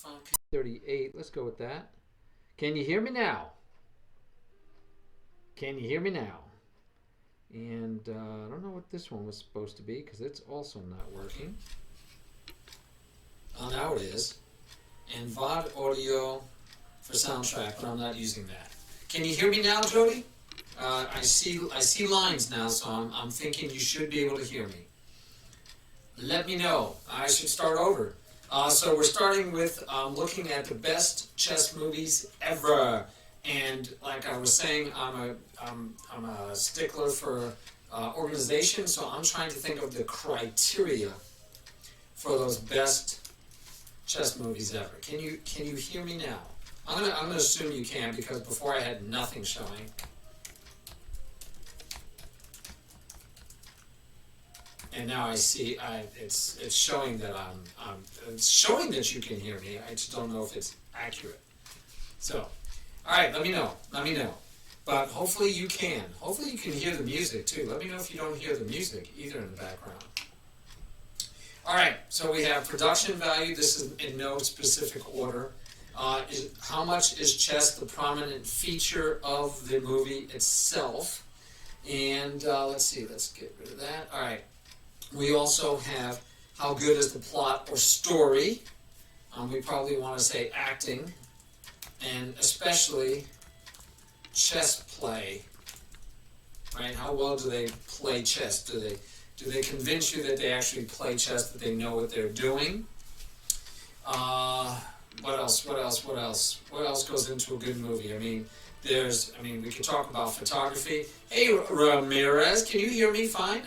microphone. 38. Let's go with that. Can you hear me now? Can you hear me now? And I don't know what this one was supposed to be because it's also not working. Oh, now it is. And VOD audio for soundtrack, but I'm not using that. Can you hear me now, Jody? I see lines now, so I'm thinking you should be able to hear me. Let me know. I should start over. So we're starting with looking at the best chess movies ever. And like I was saying, I'm a stickler for organization, so I'm trying to think of the criteria for those best chess movies ever. Can you hear me now? I'm gonna assume you can because before I had nothing showing. And now I see it's showing that it's showing that you can hear me. I just don't know if it's accurate. So, all right, let me know. But hopefully you can. Hopefully you can hear the music too. Let me know if you don't hear the music either in the background. All right, so we have production value. This is in no specific order. How much is chess the prominent feature of the movie itself? And let's see, let's get rid of that. All right. We also have how good is the plot or story. We probably want to say acting, and especially chess play. Right? How well do they play chess? Do they convince you that they actually play chess, that they know what they're doing? What else? What else goes into a good movie? We could talk about photography. Hey, Ramirez, can you hear me fine?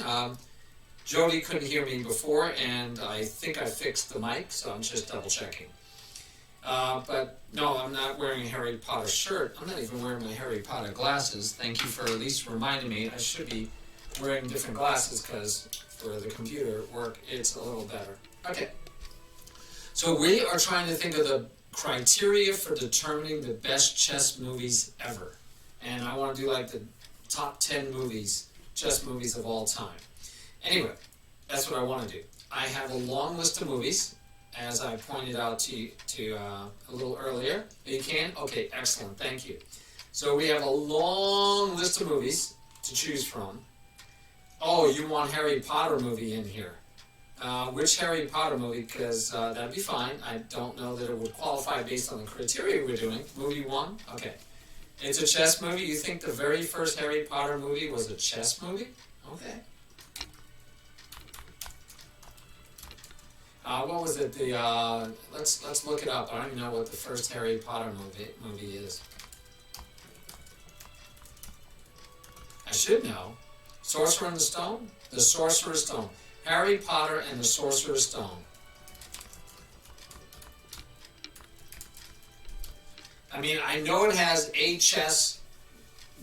Jody couldn't hear me before, and I think I fixed the mic, so I'm just double checking. But no, I'm not wearing a Harry Potter shirt. I'm not even wearing my Harry Potter glasses. Thank you for at least reminding me. I should be wearing different glasses because for the computer work, it's a little better. Okay. So we are trying to think of the criteria for determining the best chess movies ever. And I want to do like the top 10 chess movies of all time. Anyway, that's what I want to do. I have a long list of movies, as I pointed out to you a little earlier. You can? Okay, excellent. Thank you. So we have a long list of movies to choose from. Oh, you want Harry Potter movie in here. Which Harry Potter movie? Because that'd be fine. I don't know that it would qualify based on the criteria we're doing. Movie 1? Okay. It's a chess movie. You think the very first Harry Potter movie was a chess movie? Okay. What was it? Let's look it up. I don't even know what the first Harry Potter movie is. I should know. Sorcerer and the Stone? The Sorcerer's Stone. Harry Potter and the Sorcerer's Stone. I know it has a chess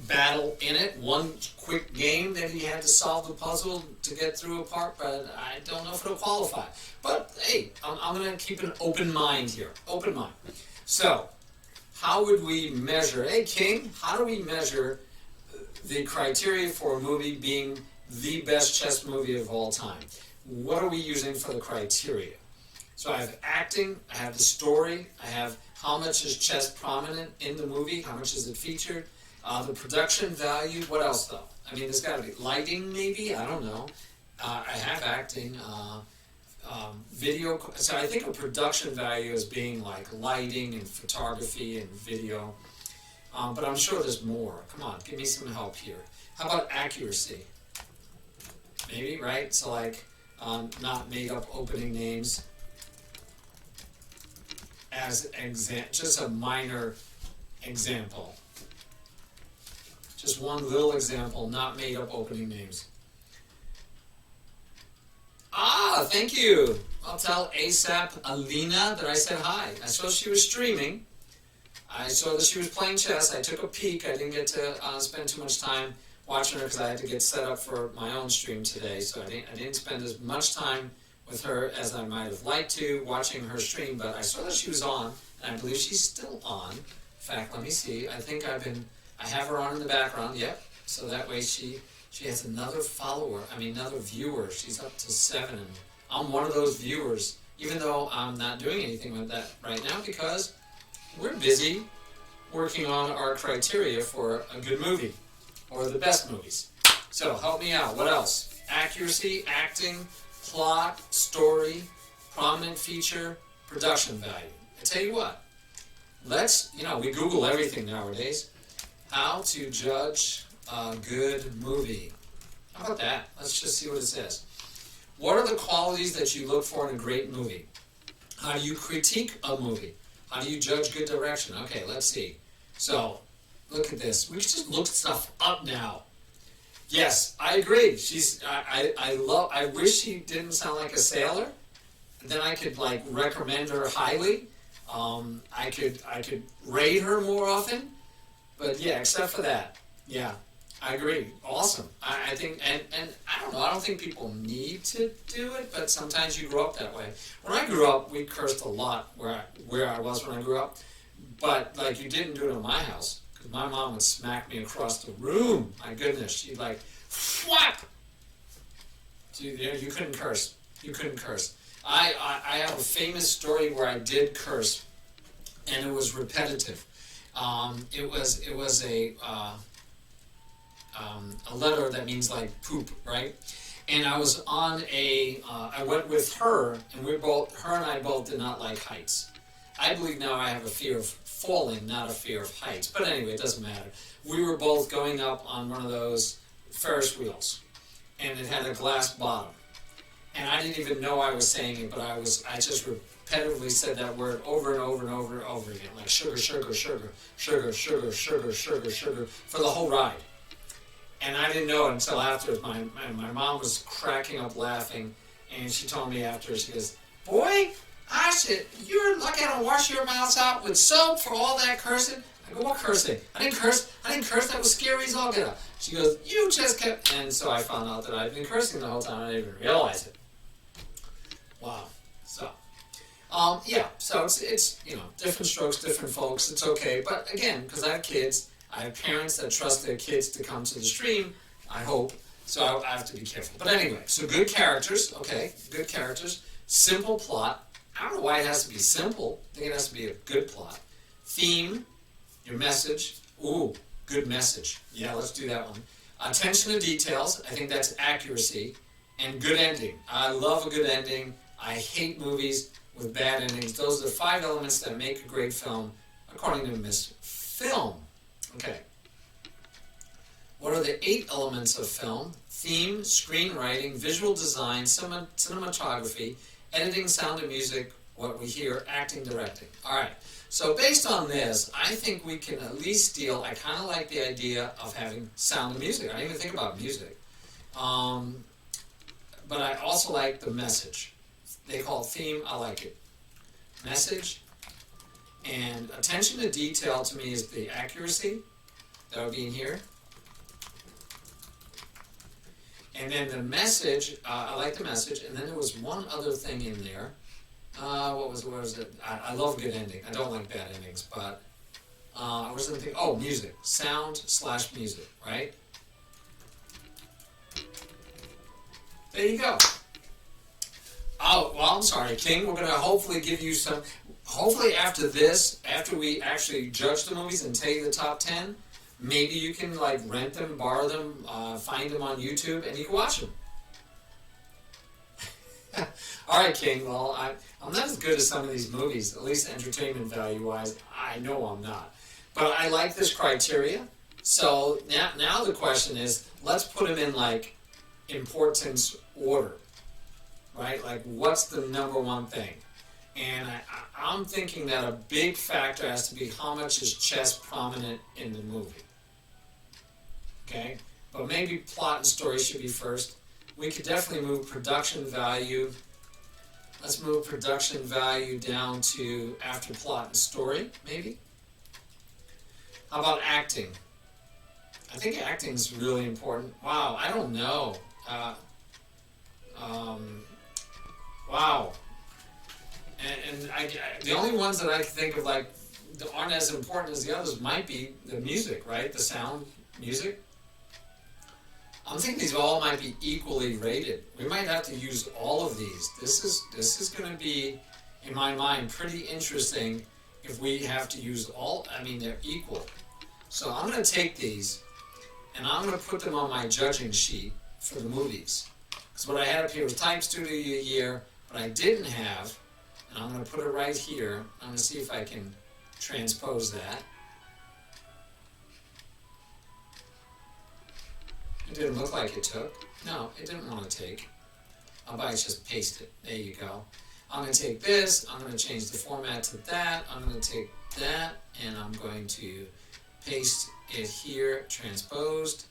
battle in it, one quick game that he had to solve the puzzle to get through a part, but I don't know if it'll qualify. But hey, I'm going to keep an open mind here. Open mind. So, how would we measure? Hey, King, how do we measure the criteria for a movie being the best chess movie of all time? What are we using for the criteria? So I have acting, I have the story, I have how much is chess prominent in the movie, how much is it featured, the production value. What else though? There's got to be lighting maybe, I don't know. I have acting, video. So I think of production value as being like lighting and photography and video. But I'm sure there's more. Come on, give me some help here. How about accuracy? Maybe, right? So like not made up opening names as just a minor example. Just one little example, not made up opening names. Thank you. I'll tell ASAP Alina that I said hi. I saw she was streaming. I saw that she was playing chess. I took a peek. I didn't get to spend too much time watching her because I had to get set up for my own stream today. So I didn't spend as much time with her as I might have liked to watching her stream. But I saw that she was on, and I believe she's still on. In fact, let me see. I think I have her on in the background. Yep. So that way she has another follower. Another viewer. She's up to 7. And I'm one of those viewers even though I'm not doing anything with that right now because we're busy working on our criteria for a good movie or the best movies. So help me out. What else? Accuracy, acting, plot, story, prominent feature, production value. I tell you what, we Google everything nowadays. How to judge a good movie. How about that? Let's just see what it says. What are the qualities that you look for in a great movie? How do you critique a movie? How do you judge good direction? Okay, let's see. So, look at this. We can just look stuff up now. Yes, I agree. I wish she didn't sound like a sailor. Then I could recommend her highly. I could rate her more often. But yeah, except for that. Yeah, I agree. Awesome. I think, and I don't know, I don't think people need to do it, but sometimes you grow up that way. When I grew up, we cursed a lot where I was when I grew up. But you didn't do it in my house. Because my mom would smack me across the room. My goodness, she'd whap! You couldn't curse. You couldn't curse. I have a famous story where I did curse, and it was repetitive. It was a letter that means poop, right? And I was on I went with her, and her and I both did not like heights. I believe now I have a fear of falling, not a fear of heights. But anyway, it doesn't matter. We were both going up on one of those Ferris wheels, and it had a glass bottom. And I didn't even know I was saying it, but I just repetitively said that word over and over and over and over again, like sugar, sugar, sugar, sugar, sugar, sugar, sugar, sugar, for the whole ride. And I didn't know it until after. My mom was cracking up laughing, and she told me after, she goes, "Boy, you're lucky I don't wash your mouth out with soap for all that cursing." I go, "What cursing? I didn't curse. That was scary as all get out." She goes, "You just kept..." And so I found out that I'd been cursing the whole time. I didn't even realize it. Wow. So, so it's different strokes, different folks. It's okay. But again, because I have kids, I have parents that trust their kids to come to the stream, I hope. So I have to be careful. But anyway, so good characters. Okay, good characters. Simple plot. I don't know why it has to be simple. I think it has to be a good plot. Theme, your message. Ooh, good message. Yeah, let's do that one. Attention to details. I think that's accuracy. And good ending. I love a good ending. I hate movies with bad endings. Those are the 5 elements that make a great film, according to Miss Film. Okay. What are the 8 elements of film? Theme, screenwriting, visual design, cinematography, editing, sound and music, what we hear, acting, directing. All right. So based on this, I think we can at least deal. I kind of like the idea of having sound and music. I didn't even think about music. But I also like the message. They call it theme. I like it. Message. And attention to detail to me is the accuracy. That would be in here. And then the message, I like the message. And then there was one other thing in there. What was it? I love good ending. I don't like bad endings, but I was thinking, music. Sound/music, right? There you go. Oh, well, I'm sorry, King. We're going to hopefully give you some... Hopefully after this, after we actually judge the movies and tell you the top 10, maybe you can rent them, borrow them, find them on YouTube, and you can watch them. All right, King. Well, I'm not as good as some of these movies, at least entertainment value-wise. I know I'm not. But I like this criteria. So now the question is, let's put them in, importance order. Right? What's the number one thing? And I'm thinking that a big factor has to be how much is chess prominent in the movie. Okay? But maybe plot and story should be first. We could definitely move production value. Let's move production value down to after plot and story, maybe. How about acting? I think acting is really important. Wow, I don't know. Wow. And the only ones that I can think of that aren't as important as the others might be the music, right? The sound, music. I'm thinking these all might be equally rated. We might have to use all of these. This is going to be, in my mind, pretty interesting if we have to use all. I mean, they're equal. So I'm going to take these and I'm going to put them on my judging sheet for the movies. Because what I had up here was Time Studio Year, but I didn't have, and I'm going to put it right here. I'm going to see if I can transpose that. It didn't look like it took. No, it didn't want to take. I'll probably just paste it. There you go. I'm going to take this. I'm going to change the format to that. I'm going to take that, and I'm going to paste it here, transposed.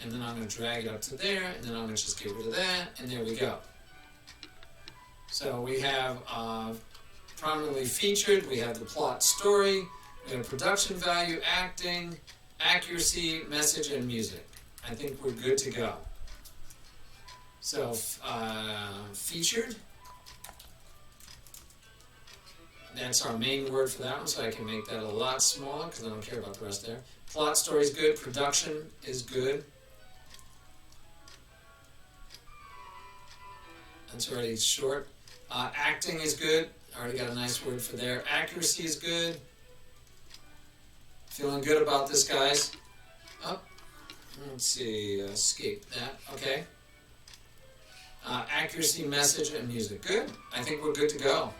And then I'm going to drag it up to there, and then I'm going to just get rid of that, and there we go. So we have prominently featured, we have the plot story, we have production value, acting, accuracy, message, and music. I think we're good to go. So, featured. That's our main word for that one, so I can make that a lot smaller because I don't care about the rest there. Plot story is good. Production is good. That's already short. Acting is good. I already got a nice word for there. Accuracy is good. Feeling good about this, guys. Oh. Let's see, escape that, okay. Accuracy, message, and music. Good. I think we're good to go.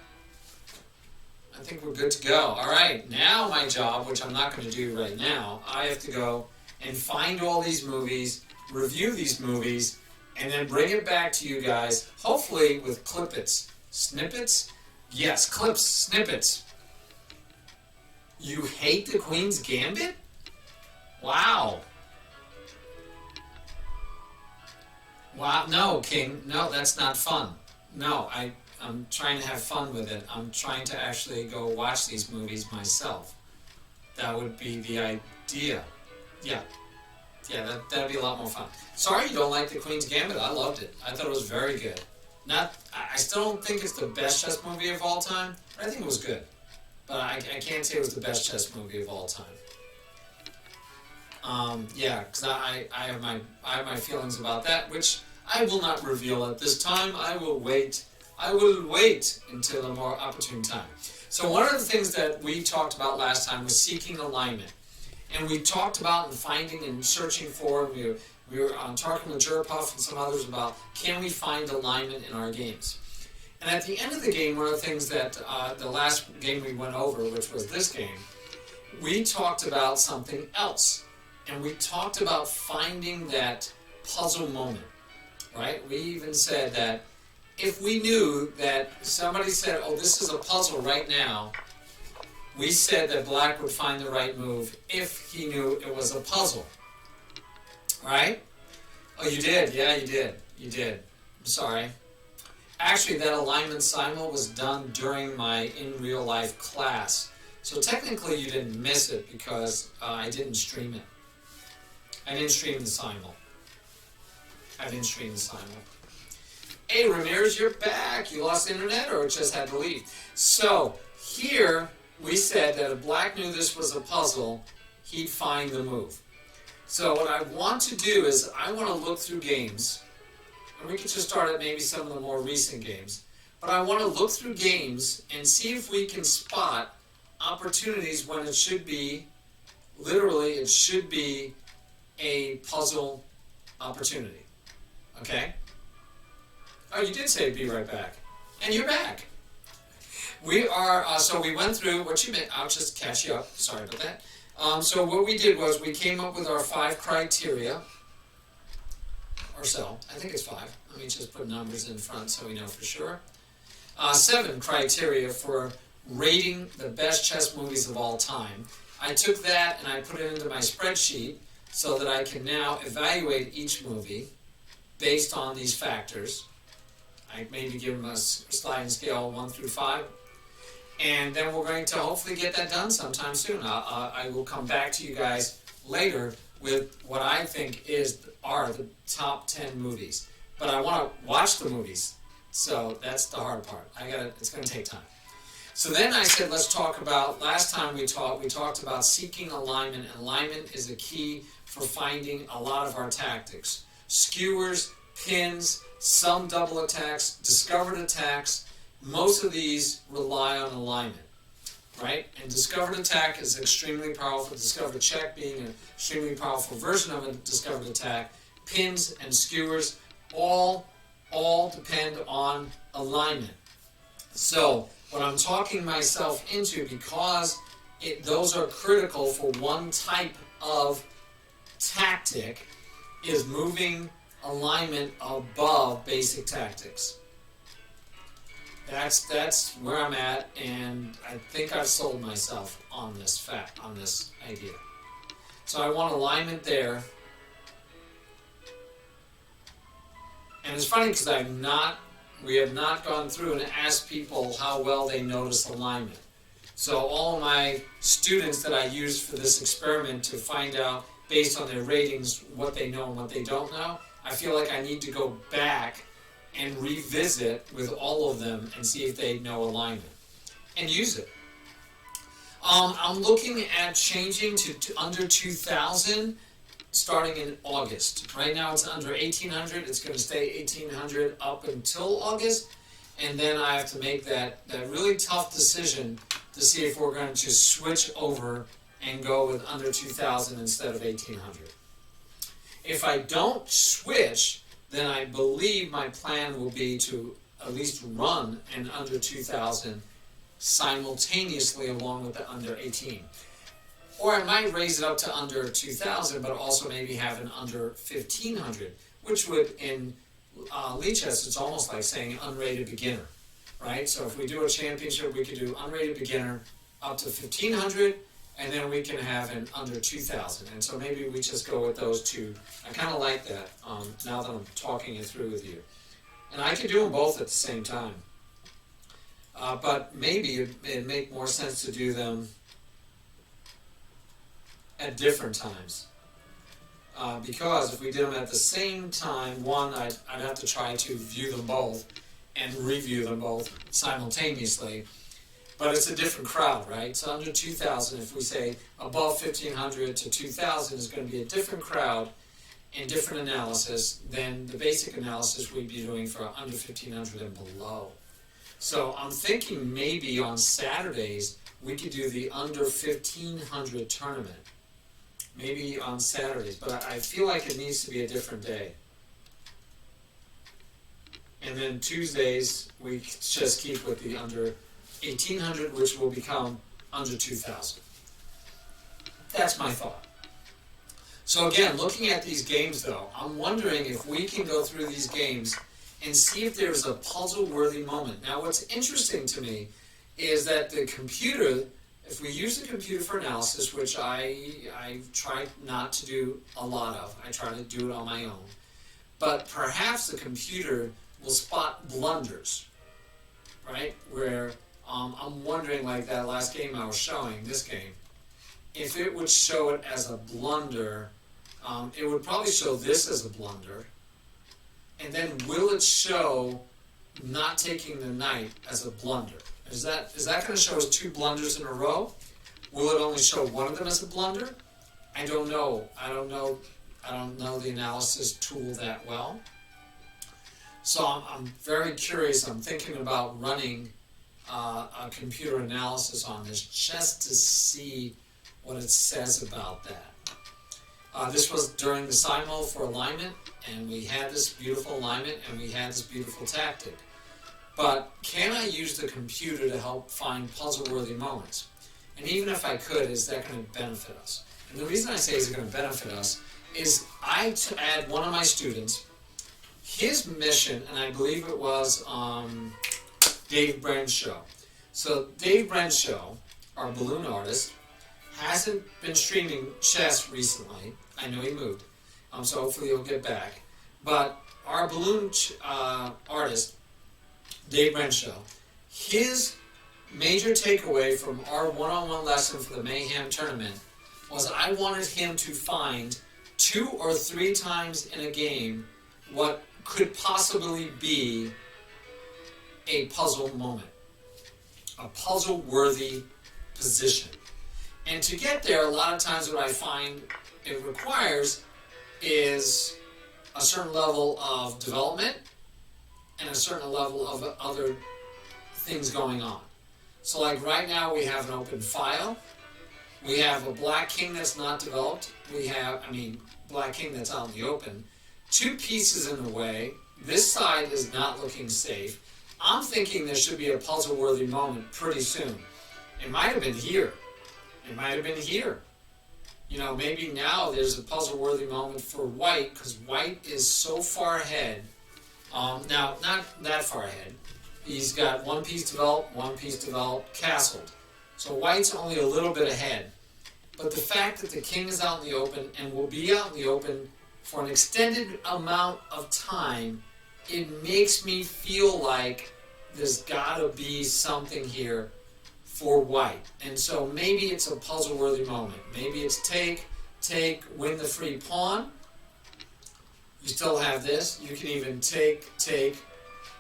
I think we're good to go. All right, now my job, which I'm not going to do right now, I have to go and find all these movies, review these movies, and then bring it back to you guys, hopefully with clippets. Snippets? Yes, clips, snippets. You hate The Queen's Gambit? Wow. Wow, no, King, no, that's not fun. No, I'm trying to have fun with it. I'm trying to actually go watch these movies myself. That would be the idea. Yeah, that'd be a lot more fun. Sorry you don't like The Queen's Gambit. I loved it. I thought it was very good. I still don't think it's the best chess movie of all time, but I think it was good. But I can't say it was the best chess movie of all time. Because I have my feelings about that, which I will not reveal at this time. I will wait until a more opportune time. So one of the things that we talked about last time was seeking alignment, and we talked about and finding and searching for. We were talking with Jerpuff and some others about can we find alignment in our games. And at the end of the game, one of the things that the last game we went over, which was this game, we talked about something else. And we talked about finding that puzzle moment, right? We even said that if we knew that somebody said, oh, this is a puzzle right now, we said that Black would find the right move if he knew it was a puzzle, right? Oh, you did? Yeah, you did. You did. I'm sorry. Actually, that alignment simul was done during my in real life class. So technically you didn't miss it because I didn't stream it. I didn't stream the simul. Hey, Ramirez, you're back. You lost internet or just had to leave? So, here we said that if Black knew this was a puzzle, he'd find the move. So what I want to do is I want to look through games, and we could just start at maybe some of the more recent games, but I want to look through games and see if we can spot opportunities when it should be, literally, it should be a puzzle opportunity. Okay? Oh, you did say be right back. And you're back. We are, so we went through what you meant. I'll just catch you up. Sorry about that. So what we did was we came up with our 5 criteria. Or so. I think it's 5. Let me just put numbers in front so we know for sure. 7 criteria for rating the best chess movies of all time. I took that and I put it into my spreadsheet so that I can now evaluate each movie based on these factors. I maybe give them a sliding scale 1 through 5. And then we're going to hopefully get that done sometime soon. I will come back to you guys later with what I think are the top 10 movies. But I want to watch the movies. So that's the hard part. It's going to take time. So then I said, let's talk about, last time we talked about seeking alignment, and alignment is a key for finding a lot of our tactics. Skewers, pins, some double attacks, discovered attacks, most of these rely on alignment, right? And discovered attack is extremely powerful, discovered check being an extremely powerful version of a discovered attack. Pins and skewers all depend on alignment. So what I'm talking myself into, because those are critical for one type of tactic, is moving alignment above basic tactics. That's where I'm at, and I think I've sold myself on this idea. So I want alignment there. And it's funny because we have not gone through and asked people how well they notice alignment. So all of my students that I used for this experiment to find out, based on their ratings, what they know and what they don't know, I feel like I need to go back and revisit with all of them and see if they know alignment and use it. I'm looking at changing to under 2,000 starting in August. Right now it's under 1,800. It's going to stay 1,800 up until August, and then I have to make that really tough decision to see if we're going to switch over and go with under 2,000 instead of 1,800. If I don't switch, then I believe my plan will be to at least run an under 2,000 simultaneously along with the under 18. Or I might raise it up to under 2,000, but also maybe have an under 1,500, which would, in Lichess, it's almost like saying unrated beginner, right? So if we do a championship, we could do unrated beginner up to 1,500, and then we can have an under 2,000. And so maybe we just go with those two. I kind of like that now that I'm talking it through with you. And I could do them both at the same time. But maybe it'd make more sense to do them at different times. Because if we did them at the same time, one, I'd have to try to view them both and review them both simultaneously. But it's a different crowd, right? So under 2,000, if we say above 1,500 to 2,000 is going to be a different crowd and different analysis than the basic analysis we'd be doing for under 1,500 and below. So I'm thinking maybe on Saturdays we could do the under 1,500 tournament. Maybe on Saturdays, but I feel like it needs to be a different day. And then Tuesdays, we just keep with the under 1,800, which will become under 2,000. That's my thought. So again, looking at these games though, I'm wondering if we can go through these games and see if there's a puzzle-worthy moment. Now what's interesting to me is that the computer, if we use the computer for analysis, which I try not to do a lot of, I try to do it on my own, but perhaps the computer will spot blunders, right? Where I'm wondering, like that last game I was showing, this game, if it would show it as a blunder, it would probably show this as a blunder, and then will it show not taking the knight as a blunder? Is that going to show us two blunders in a row? Will it only show one of them as a blunder? I don't know. I don't know the analysis tool that well. So I'm very curious. I'm thinking about running a computer analysis on this just to see what it says about that. This was during the Simul for alignment, and we had this beautiful alignment, and we had this beautiful tactic. But can I use the computer to help find puzzle-worthy moments? And even if I could, is that going to benefit us? And the reason I say is going to benefit us is I had one of my students, his mission, and I believe it was Dave Brenshaw. So Dave Brenshaw, our balloon artist, hasn't been streaming chess recently. I know he moved, so hopefully he'll get back. But our balloon artist, Dave Brenshaw, his major takeaway from our one-on-one lesson for the Mayhem tournament was I wanted him to find 2 or 3 times in a game what could possibly be a puzzle moment. a puzzle-worthy position. And to get there, a lot of times what I find it requires is a certain level of development and a certain level of other things going on. So like right now we have an open file. We have a black king that's not developed. We have, black king that's out in the open. Two pieces in the way. This side is not looking safe. I'm thinking there should be a puzzle-worthy moment pretty soon. It might have been here. It might have been here. Maybe now there's a puzzle-worthy moment for white, because white is so far ahead. Now, not that far ahead. He's got one piece developed, castled. So white's only a little bit ahead. But the fact that the king is out in the open and will be out in the open for an extended amount of time, it makes me feel like there's got to be something here for white. And so maybe it's a puzzle-worthy moment. Maybe it's take, win the free pawn. You still have this. You can even take.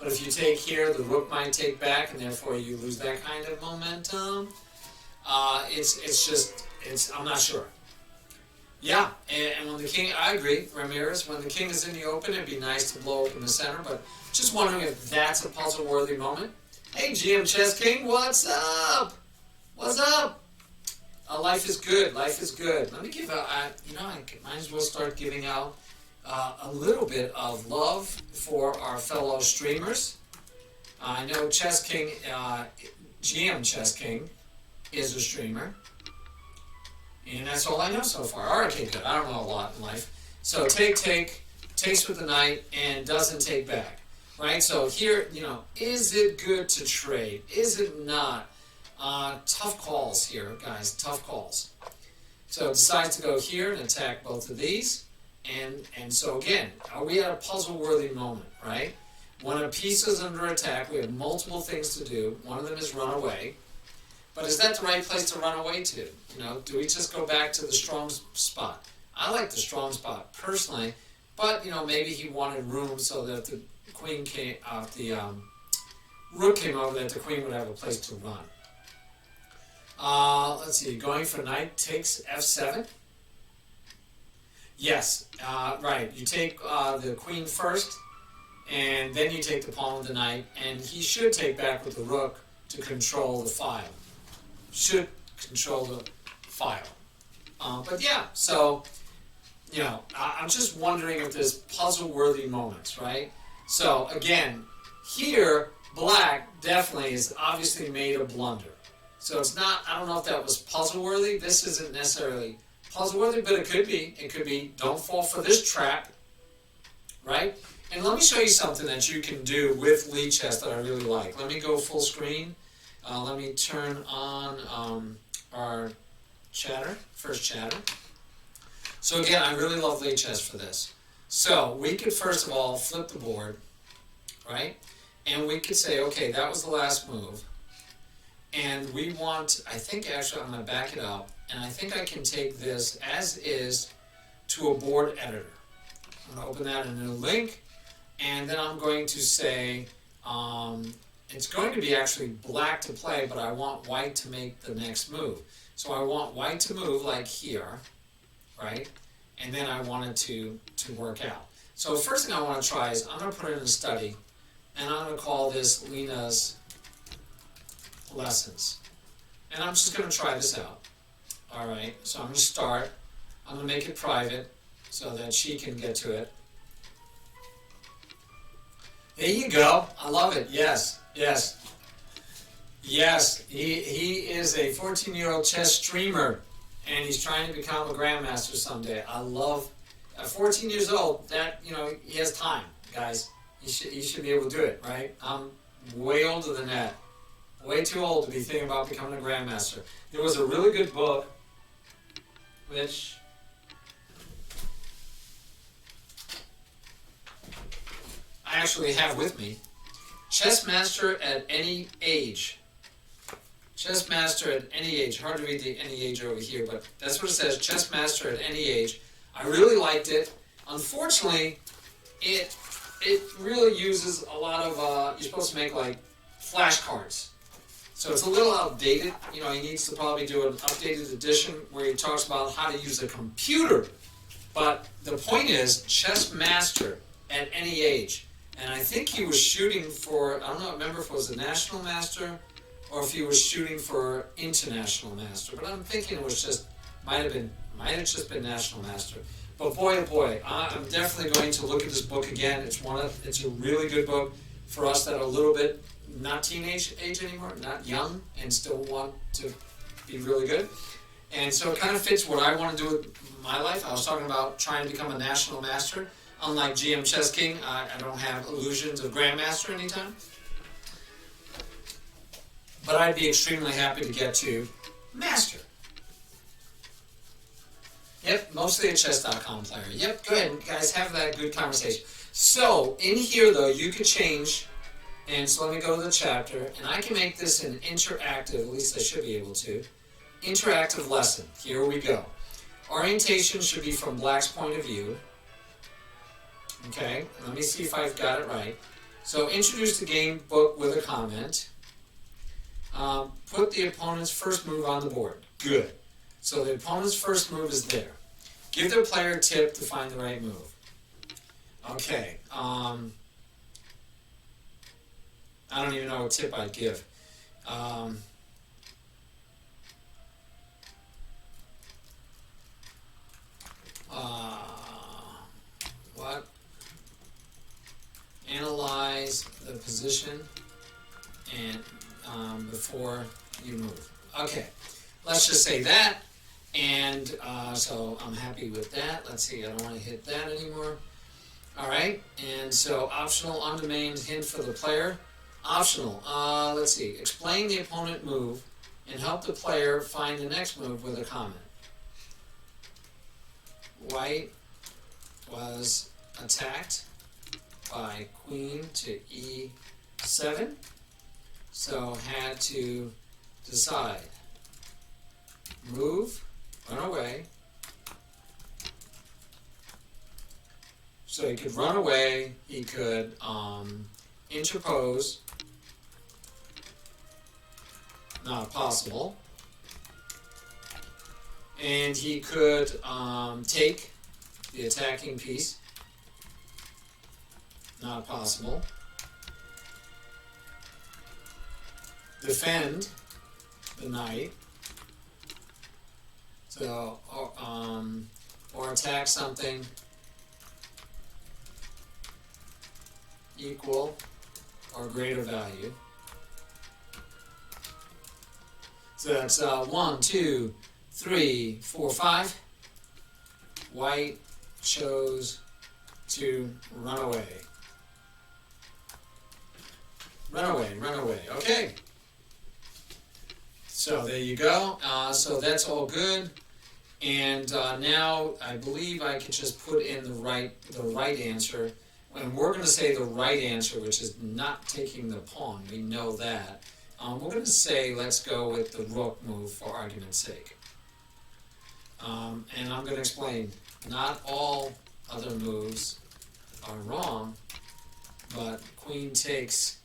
But if you take here, the rook might take back, and therefore you lose that kind of momentum. I'm not sure. Yeah, and when the king, I agree, Ramirez, when the king is in the open, it'd be nice to blow open the center, but just wondering if that's a puzzle-worthy moment. Hey, GM Chess King, what's up? What's up? Life is good, life is good. Let me give I might as well start giving out a little bit of love for our fellow streamers. I know Chess King, GM Chess King, is a streamer. And that's all I know so far. All right, okay, good. I don't know a lot in life. So takes with the knight, and doesn't take back. Right? So here, is it good to trade? Is it not? Tough calls here, guys. Tough calls. So decides to go here and attack both of these. And so again, are we at a puzzle-worthy moment, right? When a piece is under attack, we have multiple things to do. One of them is run away. But is that the right place to run away to? Do we just go back to the strong spot? I like the strong spot personally, but maybe he wanted room so that the queen came, rook came over, that the queen would have a place to run. Let's see, going for knight takes f7. Yes, right. You take the queen first, and then you take the pawn with the knight, and he should take back with the rook to control the file. Should control the file. But yeah, so, I'm just wondering if there's puzzle-worthy moments, right? So, again, here, black definitely has obviously made a blunder. So it's not, I don't know if that was puzzle-worthy. This isn't necessarily puzzle-worthy, but it could be. It could be, don't fall for this trap, right? And let me show you something that you can do with Lichess that I really like. Let me go full screen. Let me turn on our chatter, first chatter. So again, I really love Lichess for this. So we could first of all flip the board, right? And we could say, okay, that was the last move. And we want, I think actually I'm going to back it up, and I think I can take this as is to a board editor. I'm going to open that in a new link, and then I'm going to say, it's going to be actually black to play, but I want white to make the next move. So I want white to move like here, right? And then I want it to work out. So the first thing I want to try is I'm going to put it in a study, and I'm going to call this Lena's Lessons. And I'm just going to try this out. All right, so I'm going to start. I'm going to make it private so that she can get to it. There you go. I love it. Yes. He is a 14-year-old chess streamer, and he's trying to become a grandmaster someday. I love, at 14 years old, that, he has time, guys. He should be able to do it, right? I'm way older than that. Way too old to be thinking about becoming a grandmaster. There was a really good book, which I actually have with me. Chess Master at Any Age. Chess Master at Any Age. Hard to read the any age over here, but that's what it says. Chess Master at Any Age. I really liked it. Unfortunately, it really uses a lot of, you're supposed to make like flashcards. So it's a little outdated. You know, he needs to probably do an updated edition where he talks about how to use a computer. But the point is, chess master at any age. And I think he was shooting for, I don't know, remember if it was a national master or if he was shooting for international master. But I'm thinking it was just, might have just been national master. But boy, oh boy, I'm definitely going to look at this book again. It's a really good book for us that are a little bit not teenage age anymore, not young, and still want to be really good. And so it kind of fits what I want to do with my life. I was talking about trying to become a national master. Unlike GM Chess King, I don't have illusions of Grandmaster anytime. But I'd be extremely happy to get to Master. Yep, mostly a chess.com player. Yep, go ahead, guys, have that good conversation. So, in here, though, you could change, and so let me go to the chapter, and I can make this an interactive, at least I should be able to, interactive lesson. Here we go. Orientation should be from Black's point of view. Okay, let me see if I've got it right. So, introduce the game book with a comment. Put the opponent's first move on the board. Good. So the opponent's first move is there. Give their player a tip to find the right move. Okay. I don't even know what tip I'd give. What? Analyze the position and before you move. Okay. Let's just say that. And so I'm happy with that. Let's see, I don't want to hit that anymore. All right, and so optional on-demand hint for the player. Optional, let's see, explain the opponent move and help the player find the next move with a comment. White was attacked by queen to e7, so had to decide. Move, run away. So he could run away, he could interpose, not possible. And he could take the attacking piece, not possible. Defend the knight. So, or attack something equal or greater value. So that's 1, 2, 3, 4, 5. White chose to run away. Run away, run away. Okay. So there you go. So that's all good. And now I believe I can just put in the right answer. And we're going to say the right answer, which is not taking the pawn. We know that. We're going to say let's go with the rook move for argument's sake. And I'm going to explain. Not all other moves are wrong, but queen takes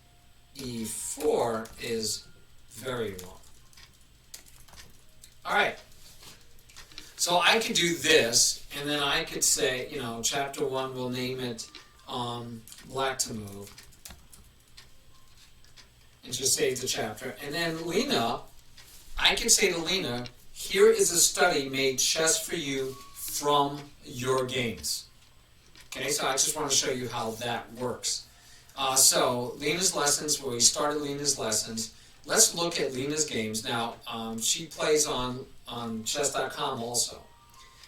e4 is very wrong. All right. So I could do this, and then I could say, you know, chapter 1, we'll name it Black to Move. And just save the chapter. And then Lena, I can say to Lena, here is a study made just for you from your games. Okay, so I just want to show you how that works. So Lena's lessons, where we started Lena's lessons. Let's look at Lena's games. Now, she plays on chess.com also.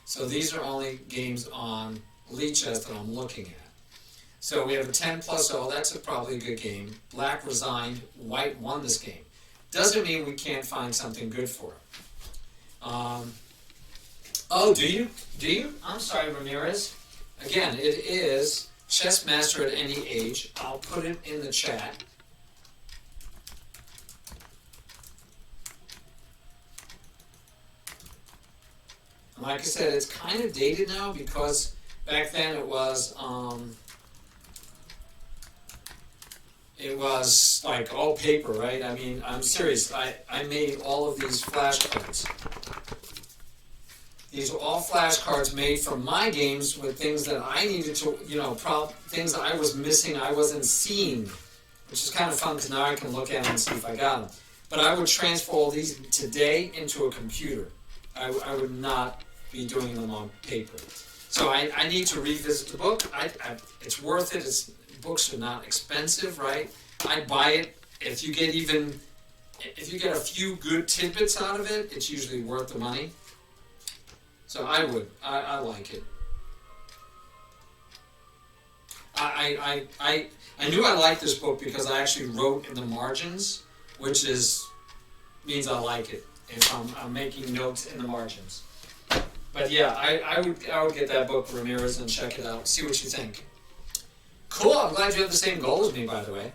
So these are only games on Lichess that I'm looking at. So we have a 10+0, that's probably a good game. Black resigned, white won this game. Doesn't mean we can't find something good for it. Oh, do you? Do you? I'm sorry, Ramirez. Again, it is Chess Master at Any Age. I'll put it in the chat. Like I said, it's kind of dated now because back then it was it was like all paper, right? I mean, I'm serious. I made all of these flashcards. These are all flashcards made from my games with things that I needed to, things that I was missing, I wasn't seeing, which is kind of fun because now I can look at them and see if I got them. But I would transfer all these today into a computer. I would not be doing them on paper. So I need to revisit the book. It's worth it. Books are not expensive, right? I buy it. If you get a few good tidbits out of it, it's usually worth the money. So I like it. I knew I liked this book because I actually wrote in the margins, which means I like it if I'm making notes in the margins. But yeah, I would get that book, Ramirez, and check it out. See what you think. Cool. I'm glad you have the same goal as me, by the way.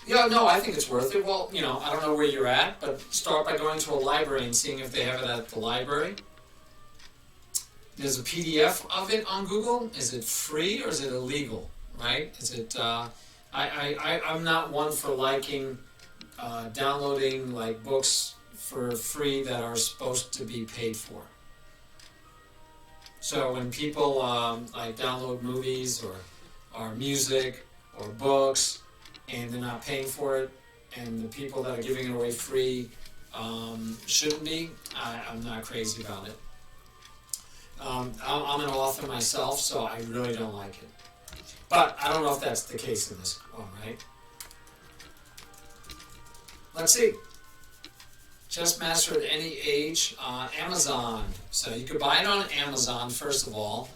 Yeah, no, I think it's worth it. Well, I don't know where you're at, but start by going to a library and seeing if they have it at the library. There's a PDF of it on Google. Is it free or is it illegal? Right? Is it? I'm not one for liking downloading like books for free that are supposed to be paid for. So when people like download movies or music or books and they're not paying for it, and the people that are giving it away free shouldn't be, I'm not crazy about it. I'm an author myself, so I really don't like it. But I don't know if that's the case in this one, right? Let's see. Chess Master at any age, Amazon. So you could buy it on Amazon, first of all,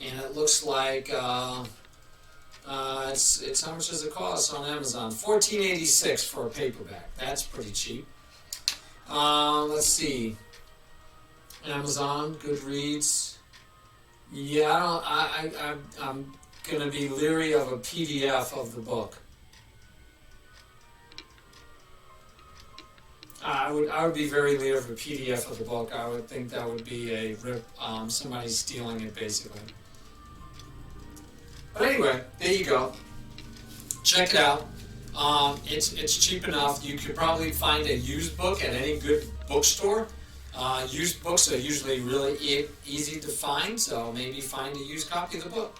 and it looks like it's how much does it cost on Amazon? $14.86 for a paperback. That's pretty cheap. Let's see. Amazon, Goodreads. Yeah, I'm gonna be leery of a PDF of the book. I would be very leery of a PDF of the book. I would think that would be a rip, somebody stealing it basically. But anyway, there you go. Check it out. It's cheap enough. You could probably find a used book at any good bookstore. Used books are usually really easy to find, so maybe find a used copy of the book.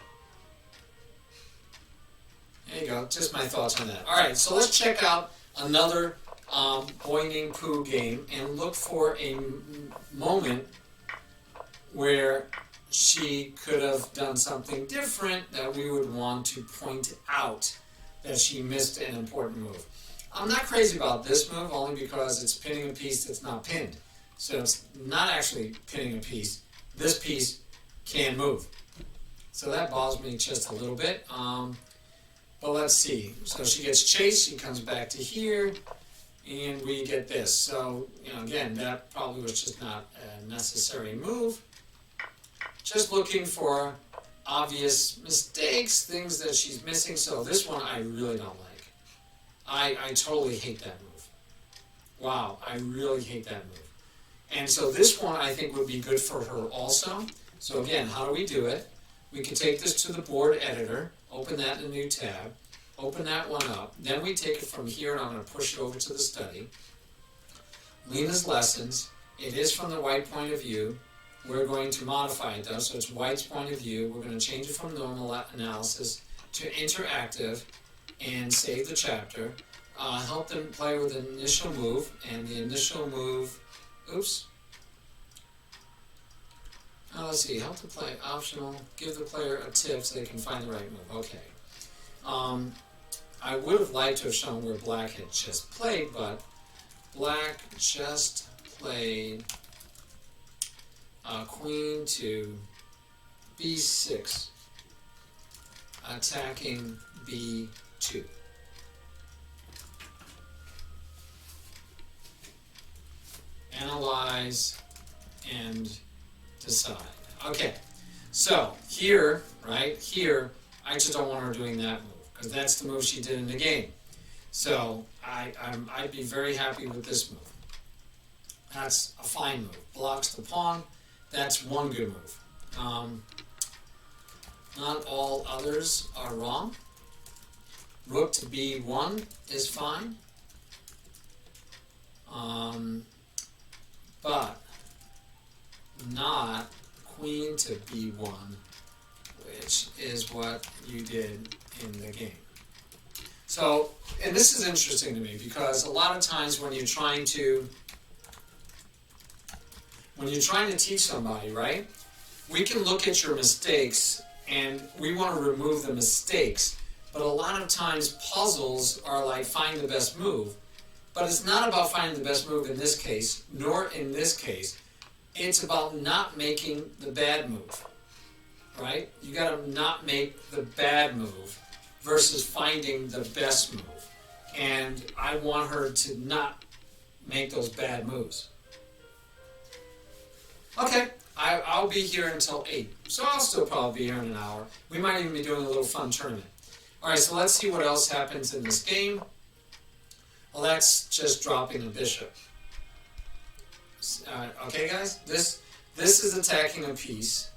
There you go. Just my thoughts on that. All right, so let's check out another Boining Pooh game and look for a moment where she could have done something different that we would want to point out that she missed an important move. I'm not crazy about this move only because it's pinning a piece that's not pinned. So it's not actually pinning a piece. This piece can move. So that bothers me just a little bit. But let's see. So she gets chased, she comes back to here, and we get this. So, again, that probably was just not a necessary move. Just looking for obvious mistakes, things that she's missing. So this one I really don't like. I totally hate that move. Wow, I really hate that move. And so this one I think would be good for her also. So again, how do we do it? We can take this to the board editor, open that in a new tab, open that one up. Then we take it from here and I'm going to push it over to the study. Lena's lessons. It is from the white point of view. We're going to modify it though, so it's White's point of view. We're going to change it from normal analysis to interactive and save the chapter. Help them play with the initial move, and the initial move, oops. Let's see, help the play, optional, give the player a tip so they can find the right move. Okay. I would have liked to have shown where Black had just played, but Black just played Queen to B6, attacking B2. Analyze and decide. Okay, so here, right here, I just don't want her doing that move because that's the move she did in the game. So I'd be very happy with this move. That's a fine move. Blocks the pawn. That's one good move. Not all others are wrong. Rook to b1 is fine. But not queen to b1, which is what you did in the game. So, and this is interesting to me because a lot of times when you're trying to teach somebody, right, we can look at your mistakes and we want to remove the mistakes, but a lot of times puzzles are like find the best move. But it's not about finding the best move in this case, nor in this case. It's about not making the bad move, right? You got to not make the bad move versus finding the best move. And I want her to not make those bad moves. Okay, I'll be here until 8, so I'll still probably be here in an hour. We might even be doing a little fun tournament. All right, so let's see what else happens in this game. Well, that's just dropping a bishop. Okay, guys, this is attacking a piece,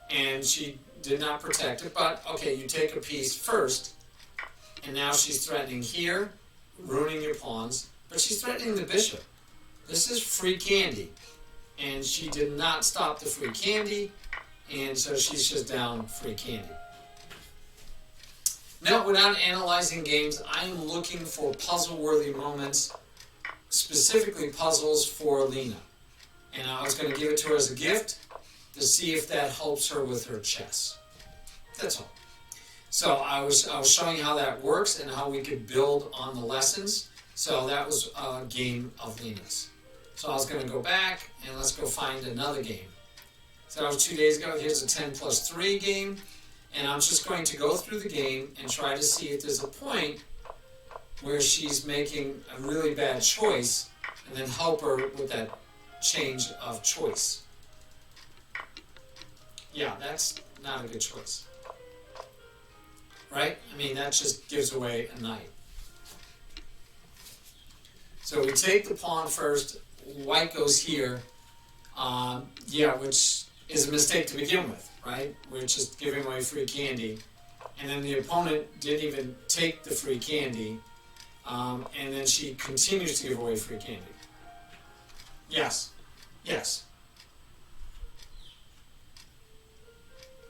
and she did not protect it, but okay, you take a piece first, and now she's threatening here, ruining your pawns, but she's threatening the bishop. This is free candy, and she did not stop the free candy, and so she's just down free candy. Now, without analyzing games, I am looking for puzzle-worthy moments, specifically puzzles for Lena. And I was going to give it to her as a gift to see if that helps her with her chess. That's all. So I was showing how that works and how we could build on the lessons. So that was a game of Lena's. So I was going to go back and let's go find another game. So that was 2 days ago. Here's a 10+3 game. And I'm just going to go through the game and try to see if there's a point where she's making a really bad choice and then help her with that change of choice. Yeah, that's not a good choice. Right? I mean, that just gives away a knight. So we take the pawn first. White goes here. Which is a mistake to begin with. Right? We're just giving away free candy. And then the opponent didn't even take the free candy. And then she continues to give away free candy. Yes. Yes.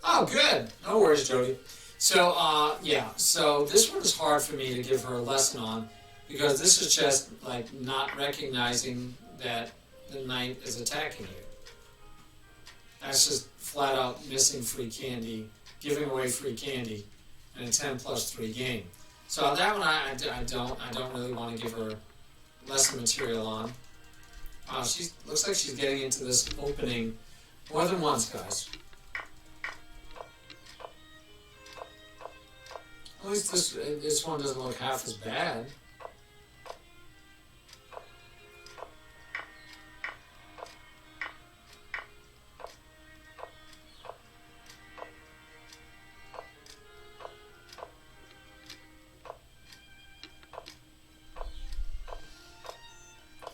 Oh, good. No worries, Jody. So, so this one is hard for me to give her a lesson on because this is just like not recognizing that the knight is attacking you. That's just flat out missing free candy, giving away free candy in a 10+3 game. So that one I don't really want to give her lesson material on. She looks like she's getting into this opening more than once, guys. At least this one doesn't look half as bad.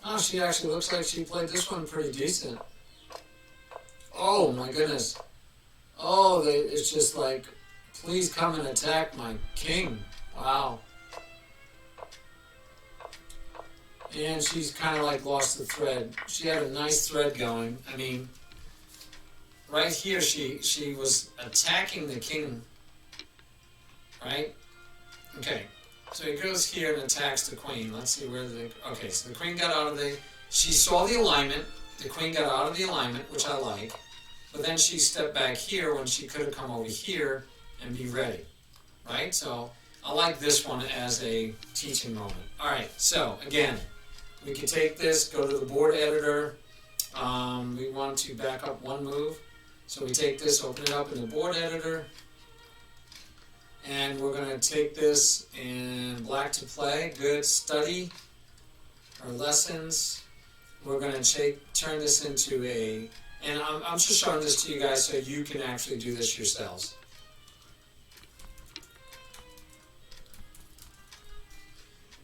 Oh, she actually looks like she played this one pretty decent. Oh my goodness. Oh, it's just like, please come and attack my king. Wow. And she's kind of like lost the thread. She had a nice thread going. I mean, right here she was attacking the king. Right? Okay. So he goes here and attacks the queen. Let's see where okay, so the queen got out of she saw the alignment. The queen got out of the alignment, which I like. But then she stepped back here when she could have come over here and be ready. Right? So I like this one as a teaching moment. All right, so again, we can take this, go to the board editor. We want to back up one move. So we take this, open it up in the board editor. And we're going to take this in black to play. Good. Study or lessons. We're going to turn this into and I'm just showing this to you guys so you can actually do this yourselves.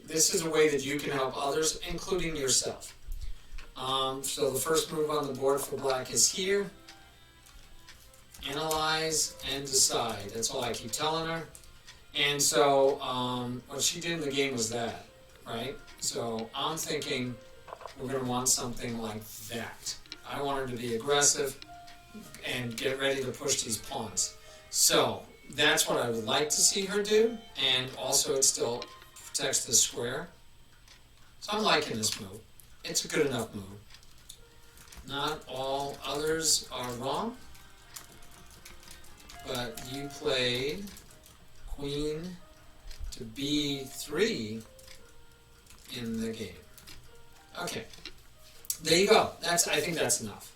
This is a way that you can help others, including yourself. So the first move on the board for black is here. Analyze and decide. That's all I keep telling her. And so what she did in the game was that, right? So I'm thinking we're going to want something like that. I want her to be aggressive and get ready to push these pawns. So that's what I would like to see her do, and also it still protects the square. So I'm liking this move. It's a good enough move. Not all others are wrong, but you played queen to b3 in the game. Okay, there you go. I think that's enough,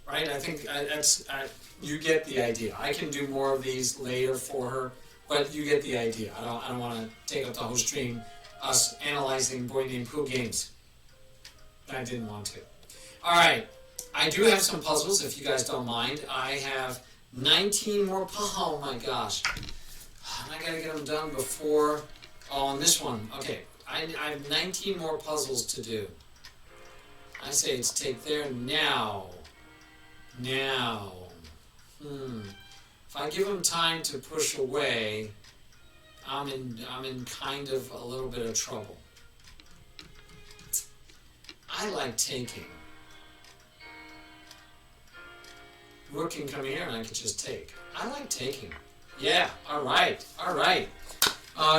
right? I think you get the idea. I can do more of these later for her, but you get the idea. I don't want to take up the whole stream, us analyzing Boy Named Pooh games. I didn't want to. All right, I do have some puzzles, if you guys don't mind. I have 19 more puzzles. Oh my gosh. I gotta get them done before, on this one. Okay, I have 19 more puzzles to do. I say it's take there now. Now. If I give them time to push away, I'm in kind of a little bit of trouble. I like taking. Rook can come here and I can just take. I like taking. Yeah, all right.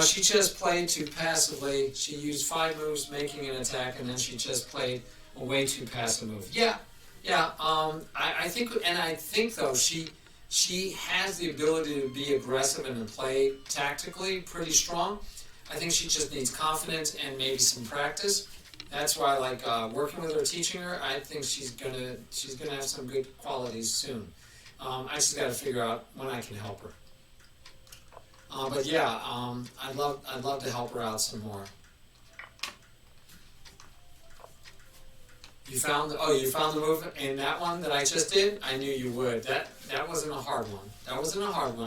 She just played too passively. She used 5 moves making an attack, and then she just played a way too passive move. Yeah. I think though she has the ability to be aggressive and to play tactically pretty strong. I think she just needs confidence and maybe some practice. That's why I like working with her, teaching her. I think she's gonna have some good qualities soon. I just got to figure out when I can help her. But yeah, I'd love to help her out some more. You found the move in that one that I just did? I knew you would. That wasn't a hard one.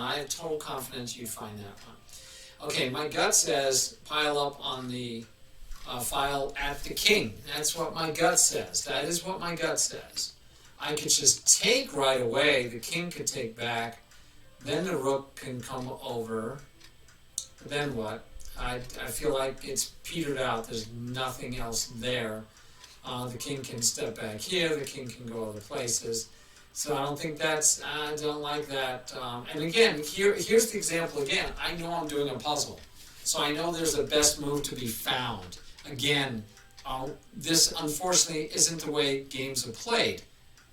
I had total confidence you'd find that one. Okay, my gut says pile up on the file at the king. That's what my gut says. That is what my gut says. I could just take right away. The king could take back. Then the rook can come over. Then what? I feel like it's petered out. There's nothing else there. The king can step back here. The king can go other places. So I don't think I don't like that. And again, here's the example again. I know I'm doing a puzzle. So I know there's a best move to be found. Again, this unfortunately isn't the way games are played,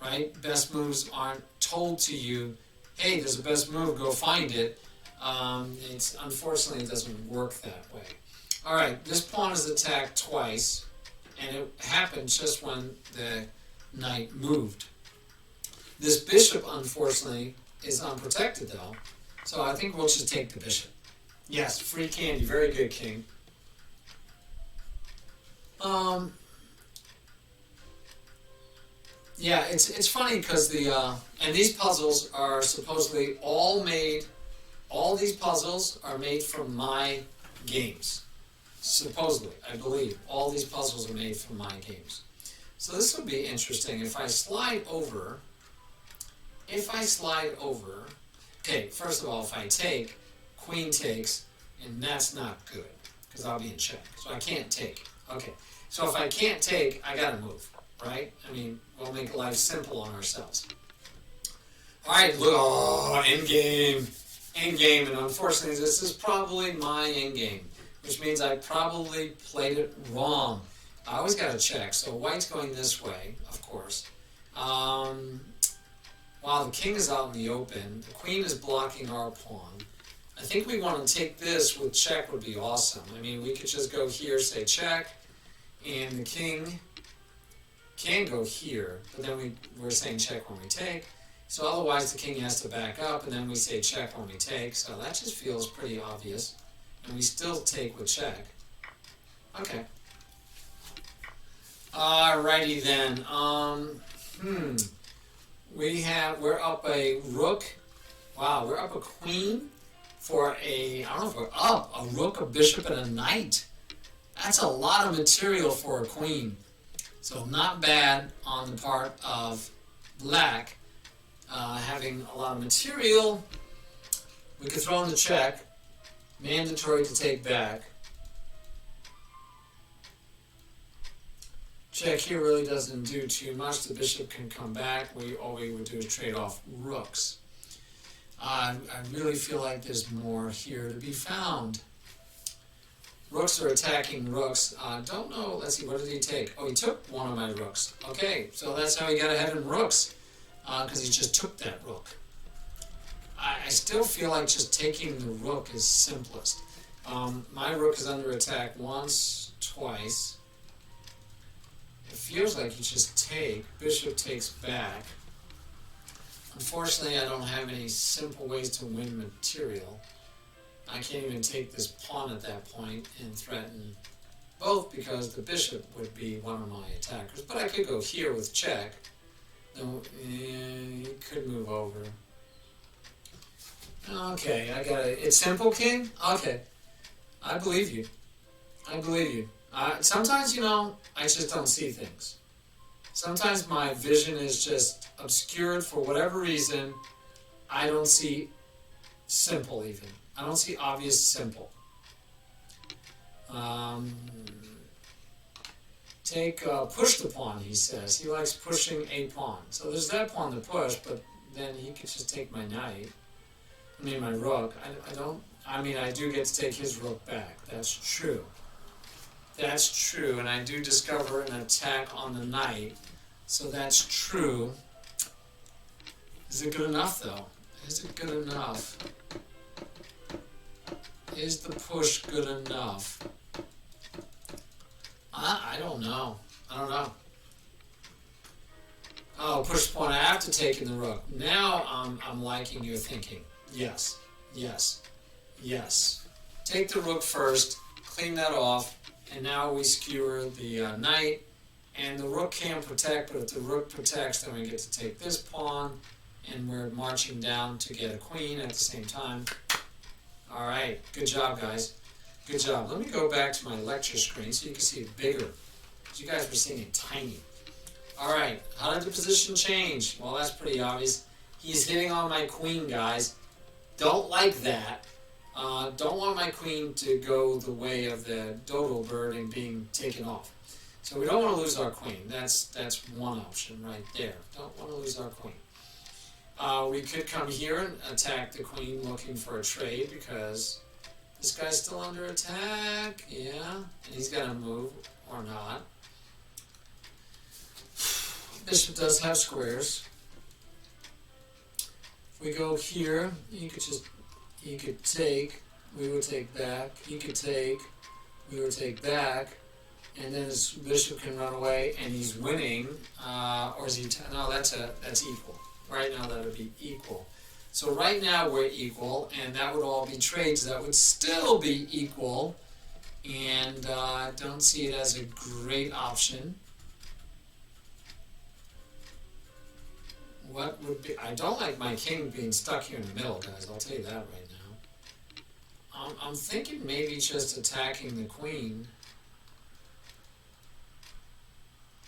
right? Best moves aren't told to you, hey, there's a best move, go find it. Unfortunately, it doesn't work that way. All right, this pawn is attacked twice, and it happened just when the knight moved. This bishop, unfortunately, is unprotected, though, so I think we'll just take the bishop. Yes, free candy, very good, king. Yeah, it's funny because and these puzzles are supposedly all these puzzles are made from my games. Supposedly, I believe, all these puzzles are made from my games. So this would be interesting. If I slide over, okay, first of all, if I take, queen takes, and that's not good, because I'll be in check. So I can't take. Okay, so if I can't take, I gotta move, right? I mean, we'll make life simple on ourselves. All right, look, endgame, and unfortunately, this is probably my endgame, which means I probably played it wrong. I always gotta check. So white's going this way, of course. While the king is out in the open, the queen is blocking our pawn. I think we want to take this with check would be awesome. I mean, we could just go here, say check, and the king can go here, but then we're saying check when we take. So otherwise the king has to back up, and then we say check when we take. So that just feels pretty obvious. And we still take with check. Okay. Alrighty then. We're up a rook. Wow, we're up a queen for I don't know if we're up, a rook, a bishop, and a knight. That's a lot of material for a queen. So not bad on the part of black. having a lot of material. We could throw in the check, mandatory to take back. Check here really doesn't do too much. The bishop can come back. All we would do is trade off rooks. I really feel like there's more here to be found. Rooks are attacking rooks. Don't know. Let's see. What did he take? Oh, he took one of my rooks. Okay, so that's how he got ahead in rooks, because he just took that rook. I still feel like just taking the rook is simplest. My rook is under attack once, twice. It feels like you just take. Bishop takes back. Unfortunately, I don't have any simple ways to win material. I can't even take this pawn at that point and threaten both because the bishop would be one of my attackers. But I could go here with check. No, he could move over. Okay, I got it. It's simple, King? Okay. I believe you. I believe you. Sometimes, I just don't see things. Sometimes my vision is just obscured for whatever reason. I don't see simple even. I don't see obvious simple. Push the pawn, he says. He likes pushing a pawn. So there's that pawn to push, but then he could just take my knight. My rook. I do get to take his rook back. That's true. That's true, and I do discover an attack on the knight. So that's true. Is it good enough, though? Is it good enough? Is the push good enough? I don't know. Oh, push the pawn after taking the rook. Now I'm liking your thinking. Yes. Take the rook first, clean that off, and now we skewer the knight. And the rook can protect, but if the rook protects, then we get to take this pawn, and we're marching down to get a queen at the same time. All right, good job, guys. Good job. Let me go back to my lecture screen so you can see it bigger. You guys were seeing it tiny. All right, how did the position change? Well, that's pretty obvious. He's hitting on my queen, guys. Don't like that. Don't want my queen to go the way of the dodo bird and being taken off. So we don't want to lose our queen. That's one option right there. Don't want to lose our queen. We could come here and attack the queen looking for a trade because this guy's still under attack. Yeah, and he's got to move or not. Bishop does have squares. If we go here, he could take, we would take back. He could take, we would take back. And then his bishop can run away, and he's winning. Or is he? No, that's equal. Right now, that would be equal. So right now we're equal, and that would all be trades. That would still be equal, and I don't see it as a great option. What would be? I don't like my king being stuck here in the middle, guys. I'll tell you that right now. I'm thinking maybe just attacking the queen.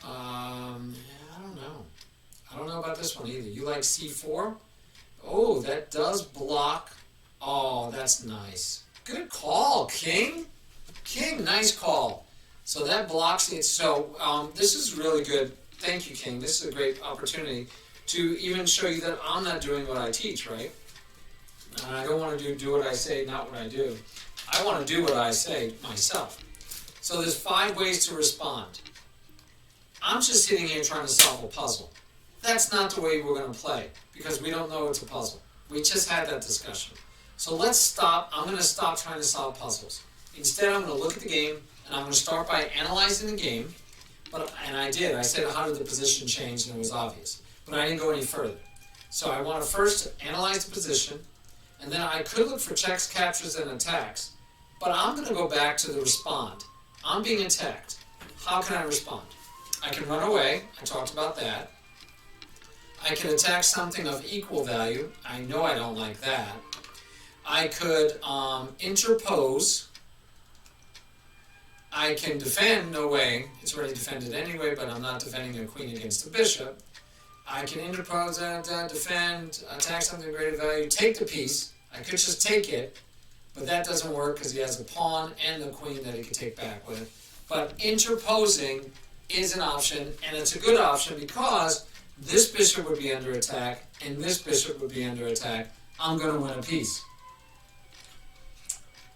I don't know. I don't know about this one either. You like c4? Oh, that does block. Oh, that's nice. Good call, King. King, nice call. So that blocks it. So this is really good. Thank you, King. This is a great opportunity to even show you that I'm not doing what I teach, right? And I don't want to do what I say, not what I do. I want to do what I say myself. So there's 5 ways to respond. I'm just sitting here trying to solve a puzzle. That's not the way we're going to play because we don't know it's a puzzle. We just had that discussion. So let's stop. I'm going to stop trying to solve puzzles. Instead, I'm going to look at the game, and I'm going to start by analyzing the game. And I did. I said, how did the position change, and it was obvious. But I didn't go any further. So I want to first analyze the position, and then I could look for checks, captures, and attacks. But I'm going to go back to the respond. I'm being attacked. How can I respond? I can run away. I talked about that. I can attack something of equal value. I know I don't like that. I could interpose. I can defend. No way. It's already defended anyway, but I'm not defending a queen against a bishop. I can interpose, defend, attack something of greater value, take the piece. I could just take it, but that doesn't work because he has the pawn and the queen that he could take back with. But interposing is an option, and it's a good option because this bishop would be under attack and this bishop would be under attack. I'm going to win a piece.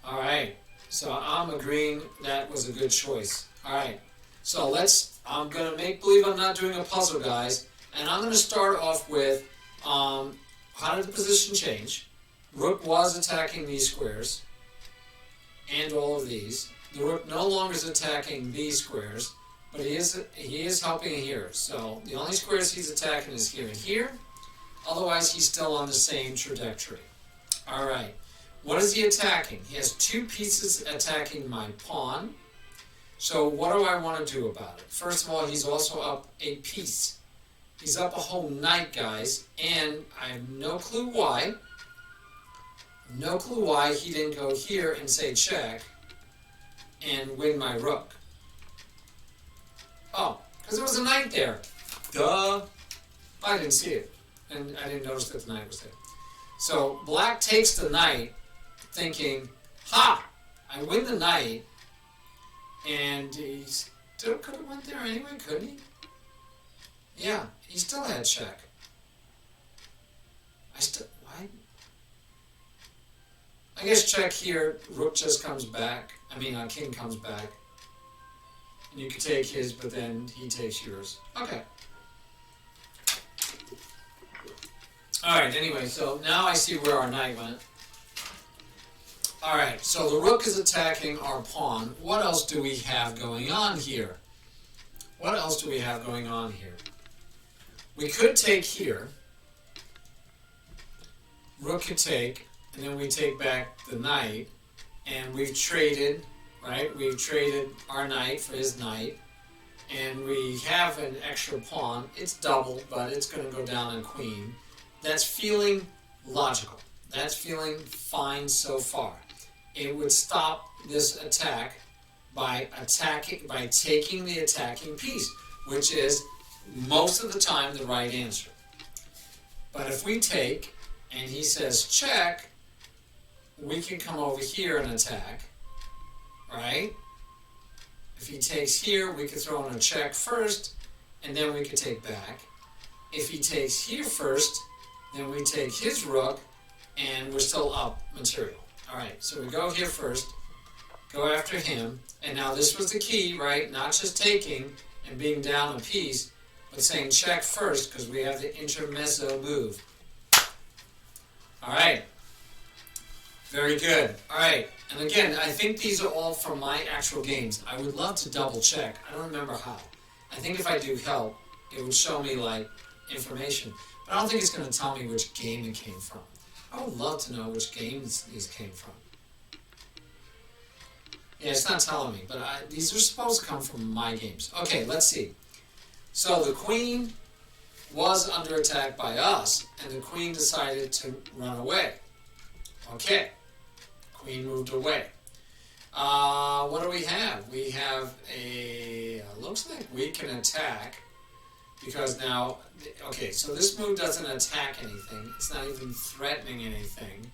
All right, so I'm agreeing that was a good choice. All right, so I'm going to make believe I'm not doing a puzzle, guys, and I'm going to start off with how did the position change? Rook was attacking these squares and all of these. The rook no longer is attacking these squares, but he is helping here. So the only squares he's attacking is here and here. Otherwise, he's still on the same trajectory. All right. What is he attacking? He has two pieces attacking my pawn. So what do I want to do about it? First of all, he's also up a piece. He's up a whole knight, guys, and I have no clue why. No clue why he didn't go here and say check and win my rook. Oh, because there was a knight there. Duh. I didn't see it, and I didn't notice that the knight was there. So black takes the knight, thinking, ha! I win the knight, and he still could have went there anyway, couldn't he? Yeah, he still had check. Why? I guess check here, rook just comes back. King comes back. And you can take his, but then he takes yours. Okay. Alright, anyway, so now I see where our knight went. Alright, so the rook is attacking our pawn. What else do we have going on here? What else do we have going on here? We could take here. Rook could take, and then we take back the knight. And we've traded, right? We've traded our knight for his knight. And we have an extra pawn. It's doubled, but it's going to go down on queen. That's feeling logical. That's feeling fine so far. It would stop this attack by taking the attacking piece, which is most of the time the right answer. But if we take, and he says check, we can come over here and attack, right? If he takes here, we could throw in a check first, and then we could take back. If he takes here first, then we take his rook, and we're still up material. All right, so we go here first, go after him, and now this was the key, right? Not just taking and being down a piece, but saying check first, because we have the intermezzo move. All right. Very good. All right. And again, I think these are all from my actual games. I would love to double check. I don't remember how. I think if I do help, it would show me like information. But I don't think it's going to tell me which game it came from. I would love to know which games these came from. Yeah, it's not telling me, but these are supposed to come from my games. Okay, let's see. So the queen was under attack by us, and the queen decided to run away. Okay, queen moved away. What do we have? We have looks like we can attack, because now, okay, so this move doesn't attack anything. It's not even threatening anything.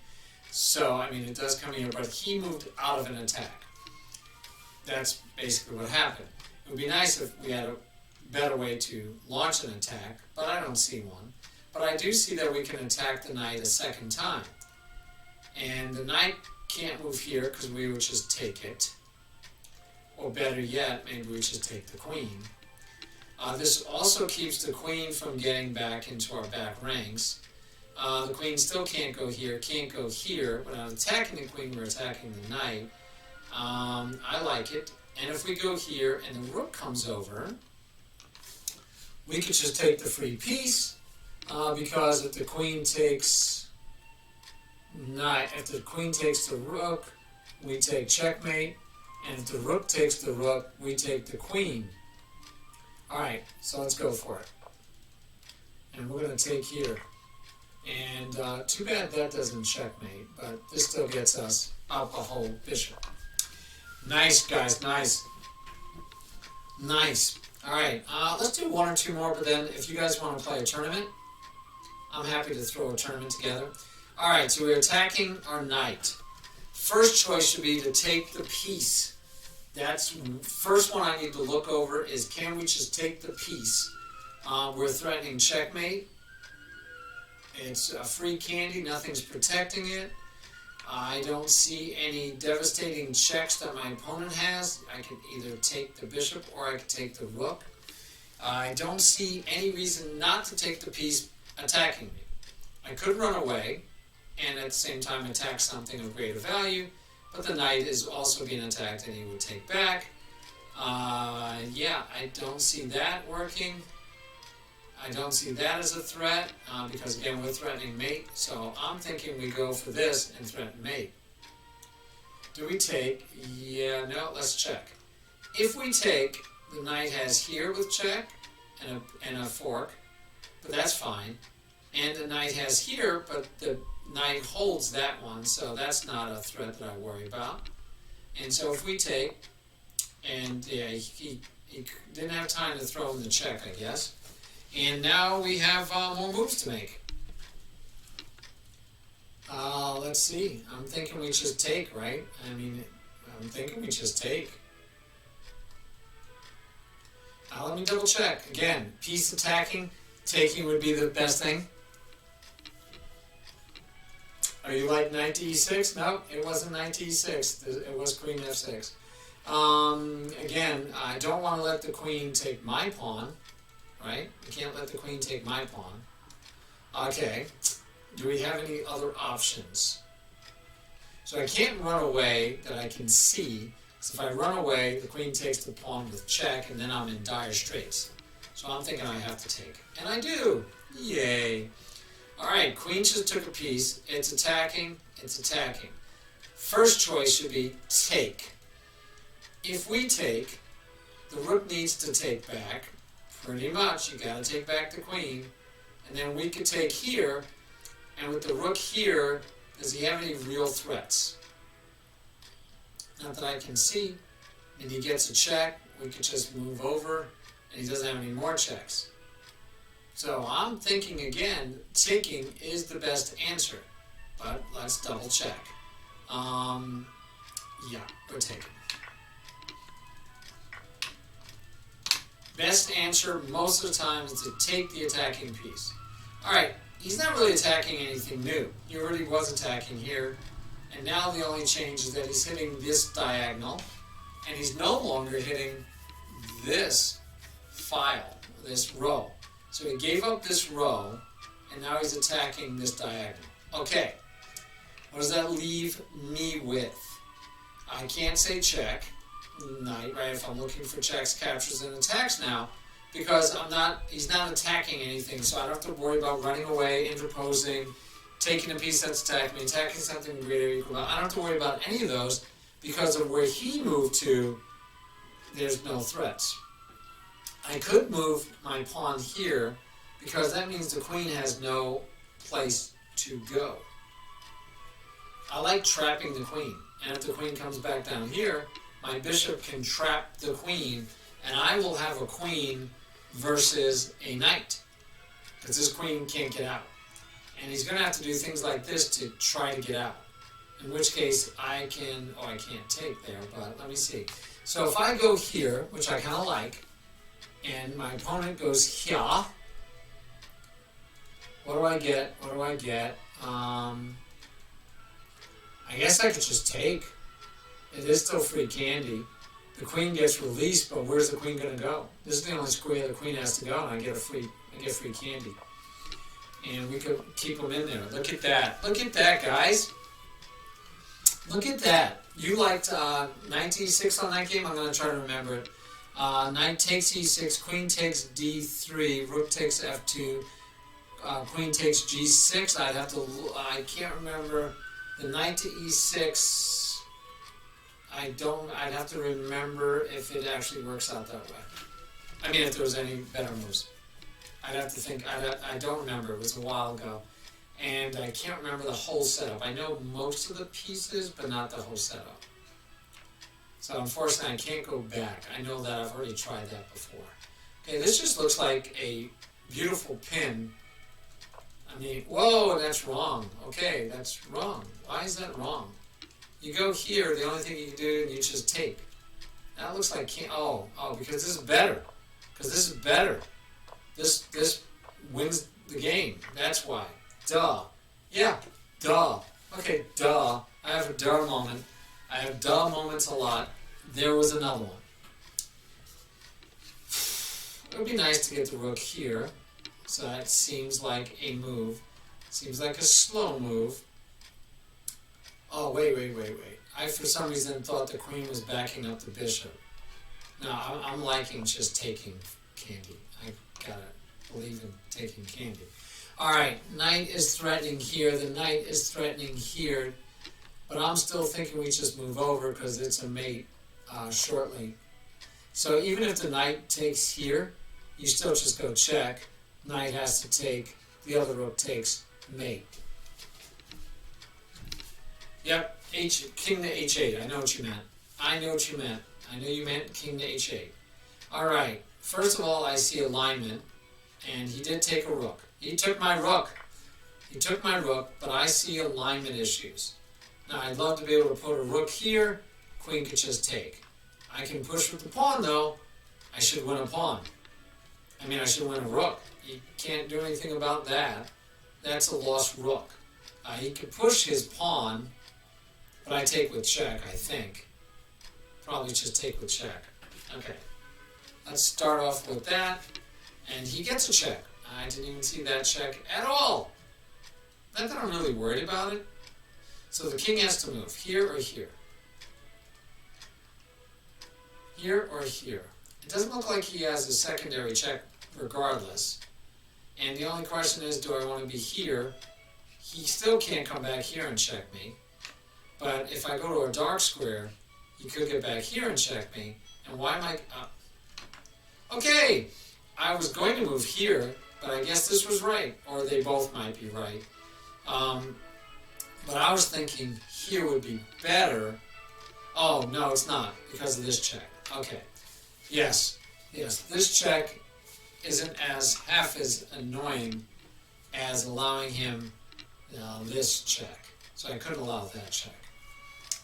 So, it does come here, but he moved out of an attack. That's basically what happened. It would be nice if we had a better way to launch an attack, but I don't see one. But I do see that we can attack the knight a second time. And the knight can't move here because we would just take it. Or better yet, maybe we just take the queen. This also keeps the queen from getting back into our back ranks. The queen still can't go here, can't go here. We're not attacking the queen, we're attacking the knight. I like it. And if we go here and the rook comes over, we could just take the free piece, because if the queen takes if the queen takes the rook, we take checkmate, and if the rook takes the rook, we take the queen. Alright, so let's go for it. And we're going to take here. And too bad that doesn't checkmate, but this still gets us up a whole bishop. Nice, guys, nice. Nice. All right, let's do one or two more, but then if you guys want to play a tournament, I'm happy to throw a tournament together. All right, so we're attacking our knight. First choice should be to take the piece. That's first one I need to look over is, can we just take the piece? We're threatening checkmate. It's a free candy, nothing's protecting it. I don't see any devastating checks that my opponent has. I can either take the bishop or I can take the rook. I don't see any reason not to take the piece attacking me. I could run away and at the same time attack something of greater value, but the knight is also being attacked and he would take back. Yeah, I don't see that working. I don't see that as a threat, because again, we're threatening mate, so I'm thinking we go for this and threaten mate. Do we take? Yeah, no, let's check. If we take, the knight has here with check and a fork, but that's fine. And the knight has here, but the knight holds that one, so that's not a threat that I worry about. And so if we take, and yeah, he didn't have time to throw in the check, I guess. And now we have more moves to make. Let's see. I'm thinking we just take, right? I mean, I'm thinking we just take. Let me double check. Again, piece attacking, taking would be the best thing. Are you like knight to e6? No, it wasn't knight to e6. It was queen f6. Again, I don't want to let the queen take my pawn. Right? We can't let the queen take my pawn. Okay. Do we have any other options? So I can't run away that I can see. So if I run away, the queen takes the pawn with check, and then I'm in dire straits. So I'm thinking I have to take. And I do! Yay! Alright, queen just took a piece. It's attacking. It's attacking. First choice should be take. If we take, the rook needs to take back. Pretty much, you gotta take back the queen. And then we could take here, and with the rook here, does he have any real threats? Not that I can see. And he gets a check, we could just move over, and he doesn't have any more checks. So I'm thinking again, taking is the best answer. But let's double check. Yeah, we're taking. Best answer most of the time is to take the attacking piece. Alright, he's not really attacking anything new. He already was attacking here. And now the only change is that he's hitting this diagonal. And he's no longer hitting this file, this row. So he gave up this row, and now he's attacking this diagonal. Okay, what does that leave me with? I can't say check. Knight, right? If I'm looking for checks, captures, and attacks now, because he's not attacking anything, so I don't have to worry about running away, interposing, taking a piece that's attacking me, attacking something greater or equal. I don't have to worry about any of those because of where he moved to. There's no threats. I could move my pawn here because that means the queen has no place to go. I like trapping the queen, and if the queen comes back down here, my bishop can trap the queen, and I will have a queen versus a knight, because this queen can't get out. And he's going to have to do things like this to try to get out, in which case I can't take there, but let me see. So if I go here, which I kind of like, and my opponent goes here, what do I get? What do I get? I guess I could just take. It is still free candy. The queen gets released, but where's the queen going to go? This is the only square the queen has to go, and I get free candy. And we could keep them in there. Look at that. Look at that, guys. Look at that. You liked knight e6 on that game? I'm going to try to remember it. Knight takes e6, queen takes d3, rook takes f2, queen takes g6. I can't remember the knight to e6. I'd have to remember if it actually works out that way. I mean, if there was any better moves. I'd have to think. I don't remember. It was a while ago. And I can't remember the whole setup. I know most of the pieces, but not the whole setup. So unfortunately, I can't go back. I know that I've already tried that before. Okay, this just looks like a beautiful pin. I mean, whoa, that's wrong. Okay, that's wrong. Why is that wrong? You go here, the only thing you can do, you just take. That looks like, because this is better. Because this is better. This wins the game. That's why. Duh. Yeah, duh. Okay, duh. I have a duh moment. I have duh moments a lot. There was another one. It would be nice to get the rook here. So that seems like a move. Seems like a slow move. Oh, wait. I, for some reason, thought the queen was backing up the bishop. No, I'm liking just taking candy. I gotta believe in taking candy. Alright, knight is threatening here. The knight is threatening here. But I'm still thinking we just move over because it's a mate shortly. So even if the knight takes here, you still just go check. Knight has to take, the other rook takes, mate. Yep, king to h8. I know what you meant. I know you meant king to h8. Alright, first of all, I see alignment, and he did take a rook. He took my rook, but I see alignment issues. Now, I'd love to be able to put a rook here, queen could just take. I can push with the pawn, though. I should win a pawn. I should win a rook. You can't do anything about that. That's a lost rook. He could push his pawn, but I take with check, I think. Probably just take with check. Okay. Let's start off with that. And he gets a check. I didn't even see that check at all. Not that I'm really worried about it. So the king has to move here or here. Here or here. It doesn't look like he has a secondary check regardless. And the only question is, do I want to be here? He still can't come back here and check me. But if I go to a dark square, he could get back here and check me. And why am I... Okay! I was going to move here, but I guess this was right. Or they both might be right. But I was thinking here would be better. Oh, no, it's not, because of this check. Okay. Yes, this check isn't half as annoying as allowing him this check. So I couldn't allow that check.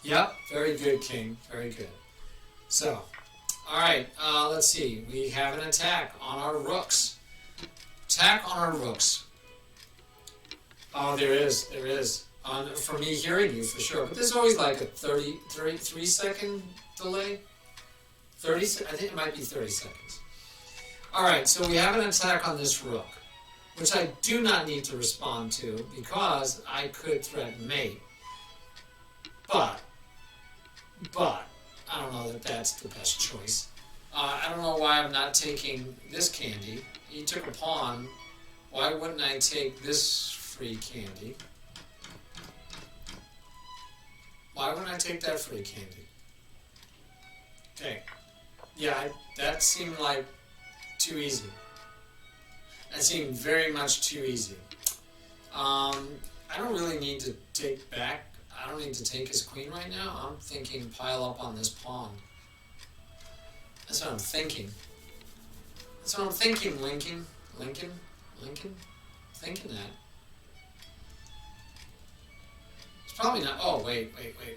Yep, very good, king. Very good. So, alright, let's see. We have an attack on our rooks. Attack on our rooks. Oh, there is. For me hearing you, for sure. But there's always like a 33 second delay. 30, I think it might be 30 seconds. Alright, so we have an attack on this rook, which I do not need to respond to because I could threaten mate. But, I don't know that that's the best choice. I don't know why I'm not taking this candy. He took a pawn. Why wouldn't I take this free candy? Why wouldn't I take that free candy? Okay. Yeah, that seemed like too easy. That seemed very much too easy. I don't really need to take back. I don't need to take his queen right now. I'm thinking pile up on this pawn. That's what I'm thinking. That's what I'm thinking, Lincoln. Thinking that. It's probably not. Oh, wait.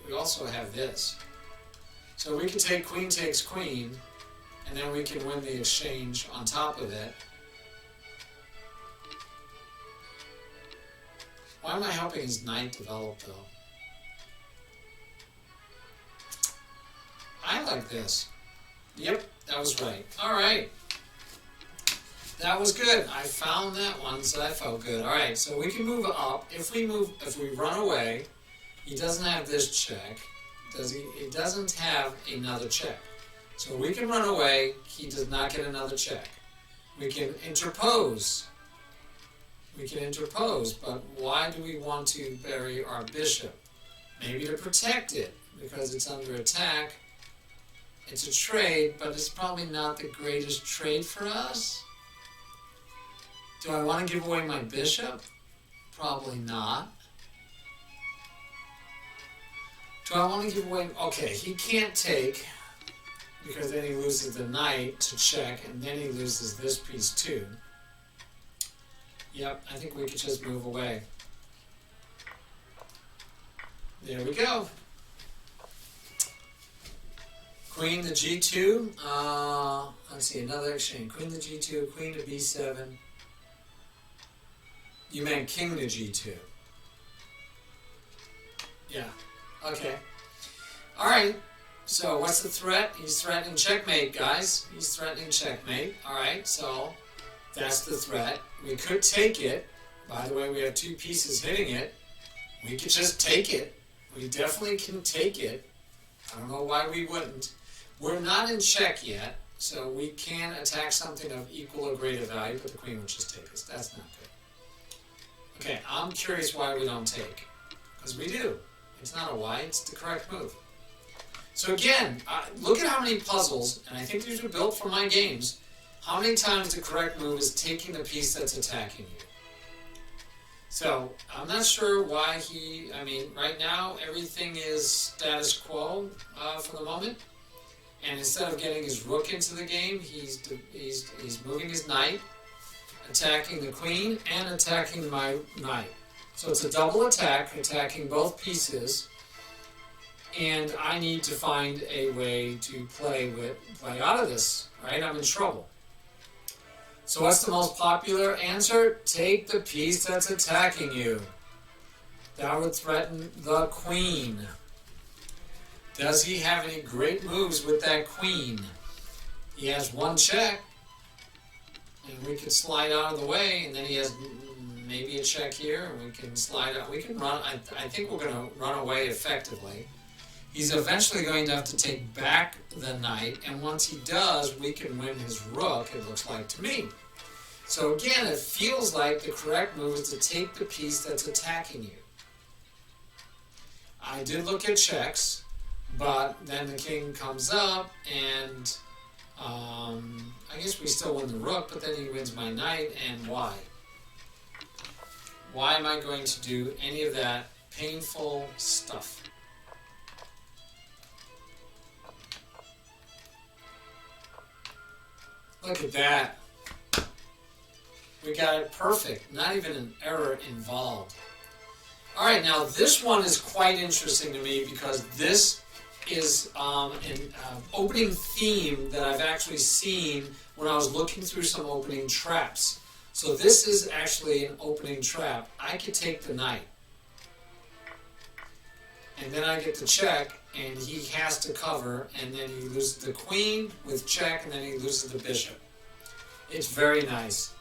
We also have this. So we can take queen takes queen, and then we can win the exchange on top of it. Why am I helping his knight develop, though? I like this. Yep, that was right. All right. That was good. I found that one, so that felt good. All right, so we can move up. If we run away, he doesn't have this check. He doesn't have another check. So we can run away. He does not get another check. We can interpose. But why do we want to bury our bishop? Maybe to protect it, because it's under attack. It's a trade, but it's probably not the greatest trade for us. Do I want to give away my bishop? Probably not. Do I want to give away... Okay, he can't take. because then he loses the knight to check, and then he loses this piece too. Yep, I think we could just move away. There we go. Queen to G2. Let's see, another exchange. Queen to G2, Queen to B7. You meant King to G2. Yeah. Okay. All right. So what's the threat? He's threatening checkmate, guys. He's threatening checkmate. All right. So that's the threat. We could take it. By the way, we have two pieces hitting it. We could just take it. We definitely can take it. I don't know why we wouldn't. We're not in check yet, so we can attack something of equal or greater value, but the queen will just take us. That's not good. Okay, I'm curious why we don't take. Because we do. It's not a why, it's the correct move. So again, look at how many puzzles, and I think these are built for my games, how many times the correct move is taking the piece that's attacking you. So, I'm not sure why right now everything is status quo for the moment. And instead of getting his rook into the game, he's moving his knight, attacking the queen, and attacking my knight. So it's a double attack, attacking both pieces. And I need to find a way to play out of this, right? I'm in trouble. So what's the most popular answer? Take the piece that's attacking you. That would threaten the queen. Does he have any great moves with that queen? He has one check, and we could slide out of the way, and then he has maybe a check here, and we can slide out. We can run. I think we're going to run away effectively. He's eventually going to have to take back the knight, and once he does, we can win his rook, it looks like to me. So again, it feels like the correct move is to take the piece that's attacking you. I did look at checks, but then the king comes up, and I guess we still win the rook, but then he wins my knight, and why? Why am I going to do any of that painful stuff? Look at that. We got it perfect. Not even an error involved. All right, now this one is quite interesting to me because this is an opening theme that I've actually seen when I was looking through some opening traps. So this is actually an opening trap. I could take the knight. And then I get the check, and he has to cover, and then he loses the queen with check, and then he loses the bishop. It's very nice.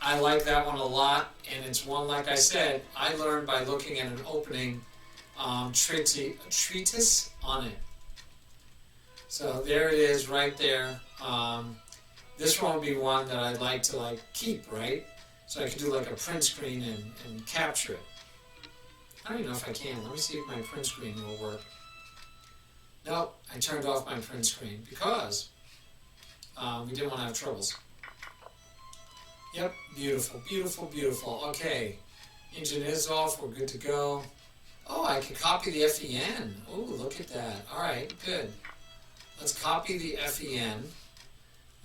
I like that one a lot, and it's one, like I said, I learned by looking at an opening treatise on it. So there it is right there. This one would be one that I'd like to keep, right? So I could do like a print screen and capture it. I don't even know if I can. Let me see if my print screen will work. Nope, I turned off my print screen because we didn't want to have troubles. Yep, beautiful, beautiful, beautiful. Okay, engine is off. We're good to go. Oh, I can copy the FEN. Oh, look at that. All right, good. Let's copy the FEN.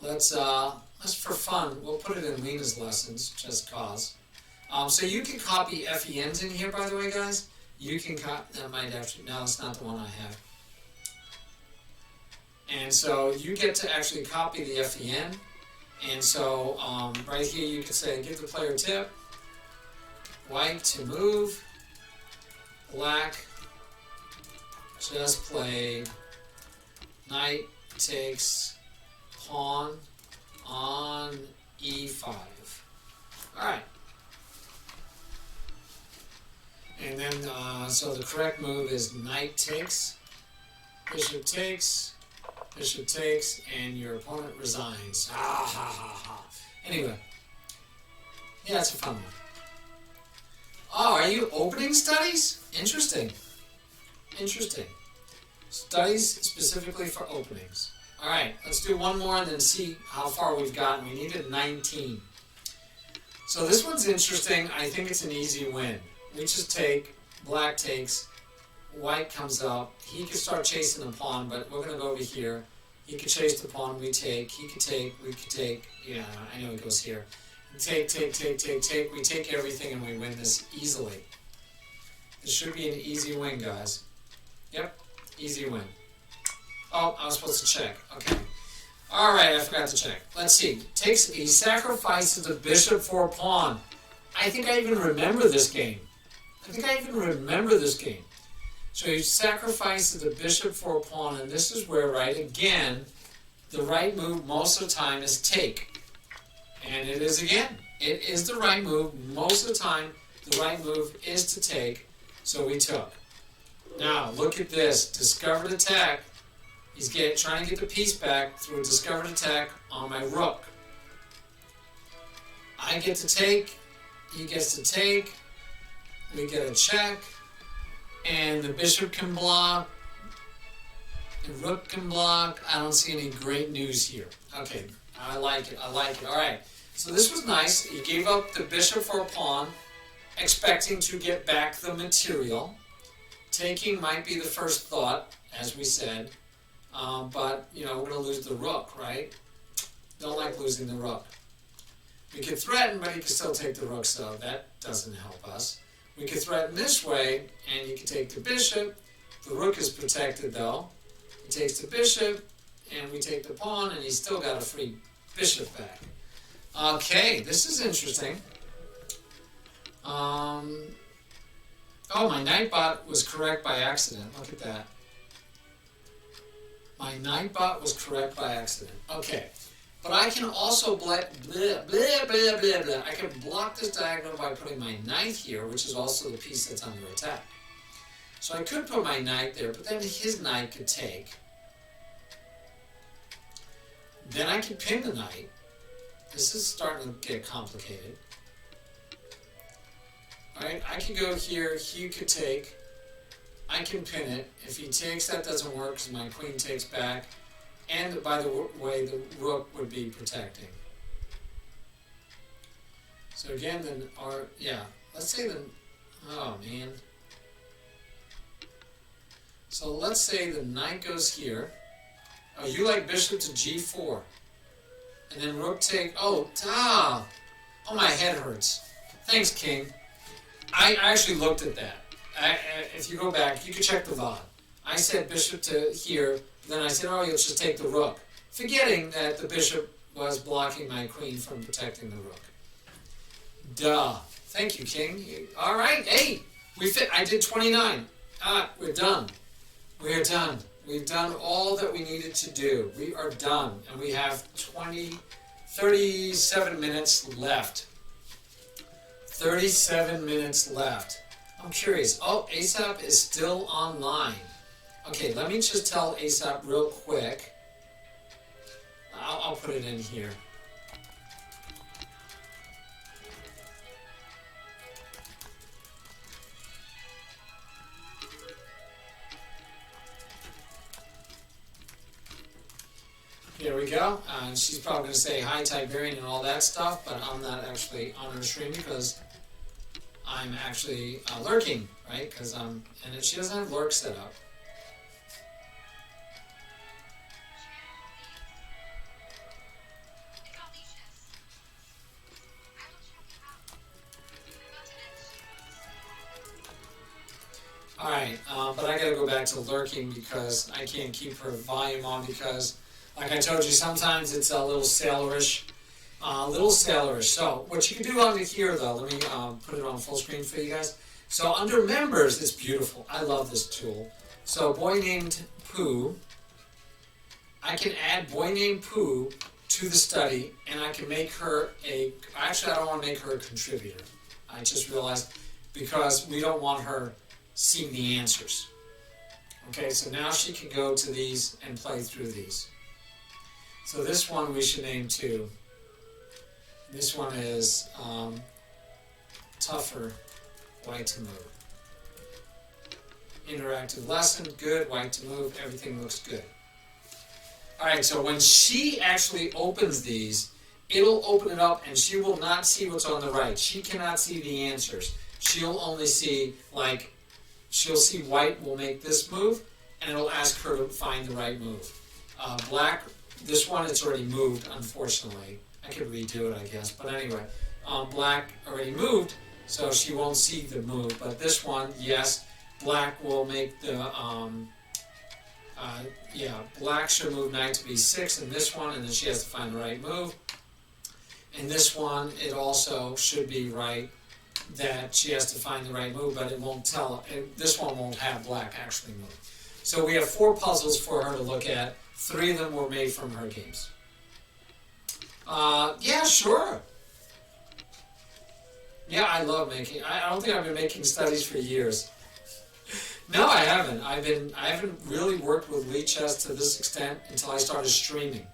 Let's for fun, we'll put it in Lena's lessons, just cause. So you can copy FENs in here, by the way, guys. You can copy, that might actually, no, that's not the one I have. And so you get to actually copy the FEN. And so right here you could say, give the player a tip. White to move. Black just play knight takes pawn on e5. Alright. And then, so the correct move is knight takes, bishop takes, and your opponent resigns. Ah, ha, ha, ha. Anyway. Yeah, it's a fun one. Oh, are you opening studies? Interesting. Interesting. Studies specifically for openings. All right, let's do one more and then see how far we've gotten. We needed 19. So this one's interesting. I think it's an easy win. We just take, black takes, white comes up. He can start chasing the pawn, but we're going to go over here. He could chase the pawn, we take, he could take, we could take, yeah, I know it goes here. Take, take, take, take, take, we take everything and we win this easily. This should be an easy win, guys. Yep, easy win. Oh, I was supposed to check, okay. Alright, I forgot to check. Let's see, he sacrifices the bishop for a pawn. I think I even remember this game. So he sacrifices the bishop for a pawn, and this is where, right, again, the right move most of the time is take. And it is again. It is the right move. Most of the time, the right move is to take, so we took. Now, look at this. Discovered attack. He's trying to get the piece back through a discovered attack on my rook. I get to take. He gets to take. We get a check. And the bishop can block. The rook can block. I don't see any great news here. Okay, I like it. All right, so this was nice. He gave up the bishop for a pawn, expecting to get back the material. Taking might be the first thought, as we said. But, we're going to lose the rook, right? Don't like losing the rook. We could threaten, but he can still take the rook, so that doesn't help us. We could threaten this way, and he can take the bishop. The rook is protected, though. He takes the bishop, and we take the pawn, and he's still got a free bishop back. Okay, this is interesting. Oh, my Nightbot was correct by accident. Look at that. My Nightbot was correct by accident. Okay. But I can also I can block this diagonal by putting my knight here, which is also the piece that's under attack. So I could put my knight there, but then his knight could take. Then I can pin the knight. This is starting to get complicated. Alright, I can go here, he could take. I can pin it. If he takes, that doesn't work because my queen takes back. And, by the way, the rook would be protecting. So again, let's say oh man. So let's say the knight goes here. Oh, you like bishop to g4. And then rook take, oh, my head hurts. Thanks, king. I actually looked at that. If you go back, you can check the VOD. I said bishop to here. Then I said, you'll just take the rook, forgetting that the bishop was blocking my queen from protecting the rook. Duh. Thank you, king. All right, hey, I did 29. We're done. We're done. We've done all that we needed to do. We are done, and we have 37 minutes left. 37 minutes left. I'm curious. Oh, ASAP is still online. Okay, let me just tell ASAP real quick. I'll put it in here. Here we go. She's probably going to say hi, Tiberian, and all that stuff, but I'm not actually on her stream because I'm actually lurking, right? And she doesn't have lurk set up. Alright, but I gotta go back to lurking because I can't keep her volume on because, like I told you, sometimes it's a little sailorish. So, what you can do under here, though, let me put it on full screen for you guys. So, under members, it's beautiful. I love this tool. So, boy named Pooh, I can add boy named Pooh to the study, and I can make her actually, I don't want to make her a contributor. I just realized because we don't want her seeing the answers. Okay, so now she can go to these and play through these. So this one we should name too. This one is tougher, white to move. Interactive lesson, good, white to move, everything looks good. Alright, so when she actually opens these, it'll open it up and she will not see what's on the right. She cannot see the answers. She'll only see, she'll see white will make this move, and it'll ask her to find the right move. Black, this one it's already moved, unfortunately. I could redo it, I guess. But anyway, black already moved, so she won't see the move. But this one, yes, black will make the, black should move knight to b6 in this one, and then she has to find the right move. In this one, it also should be right that she has to find the right move, but it won't tell, this one won't have black actually move. So we have 4 puzzles for her to look at. 3 of them were made from her games. Yeah, sure. Yeah, I love making. I don't think I've been making studies for years. No, I haven't. I haven't really worked with Lichess to this extent until I started streaming.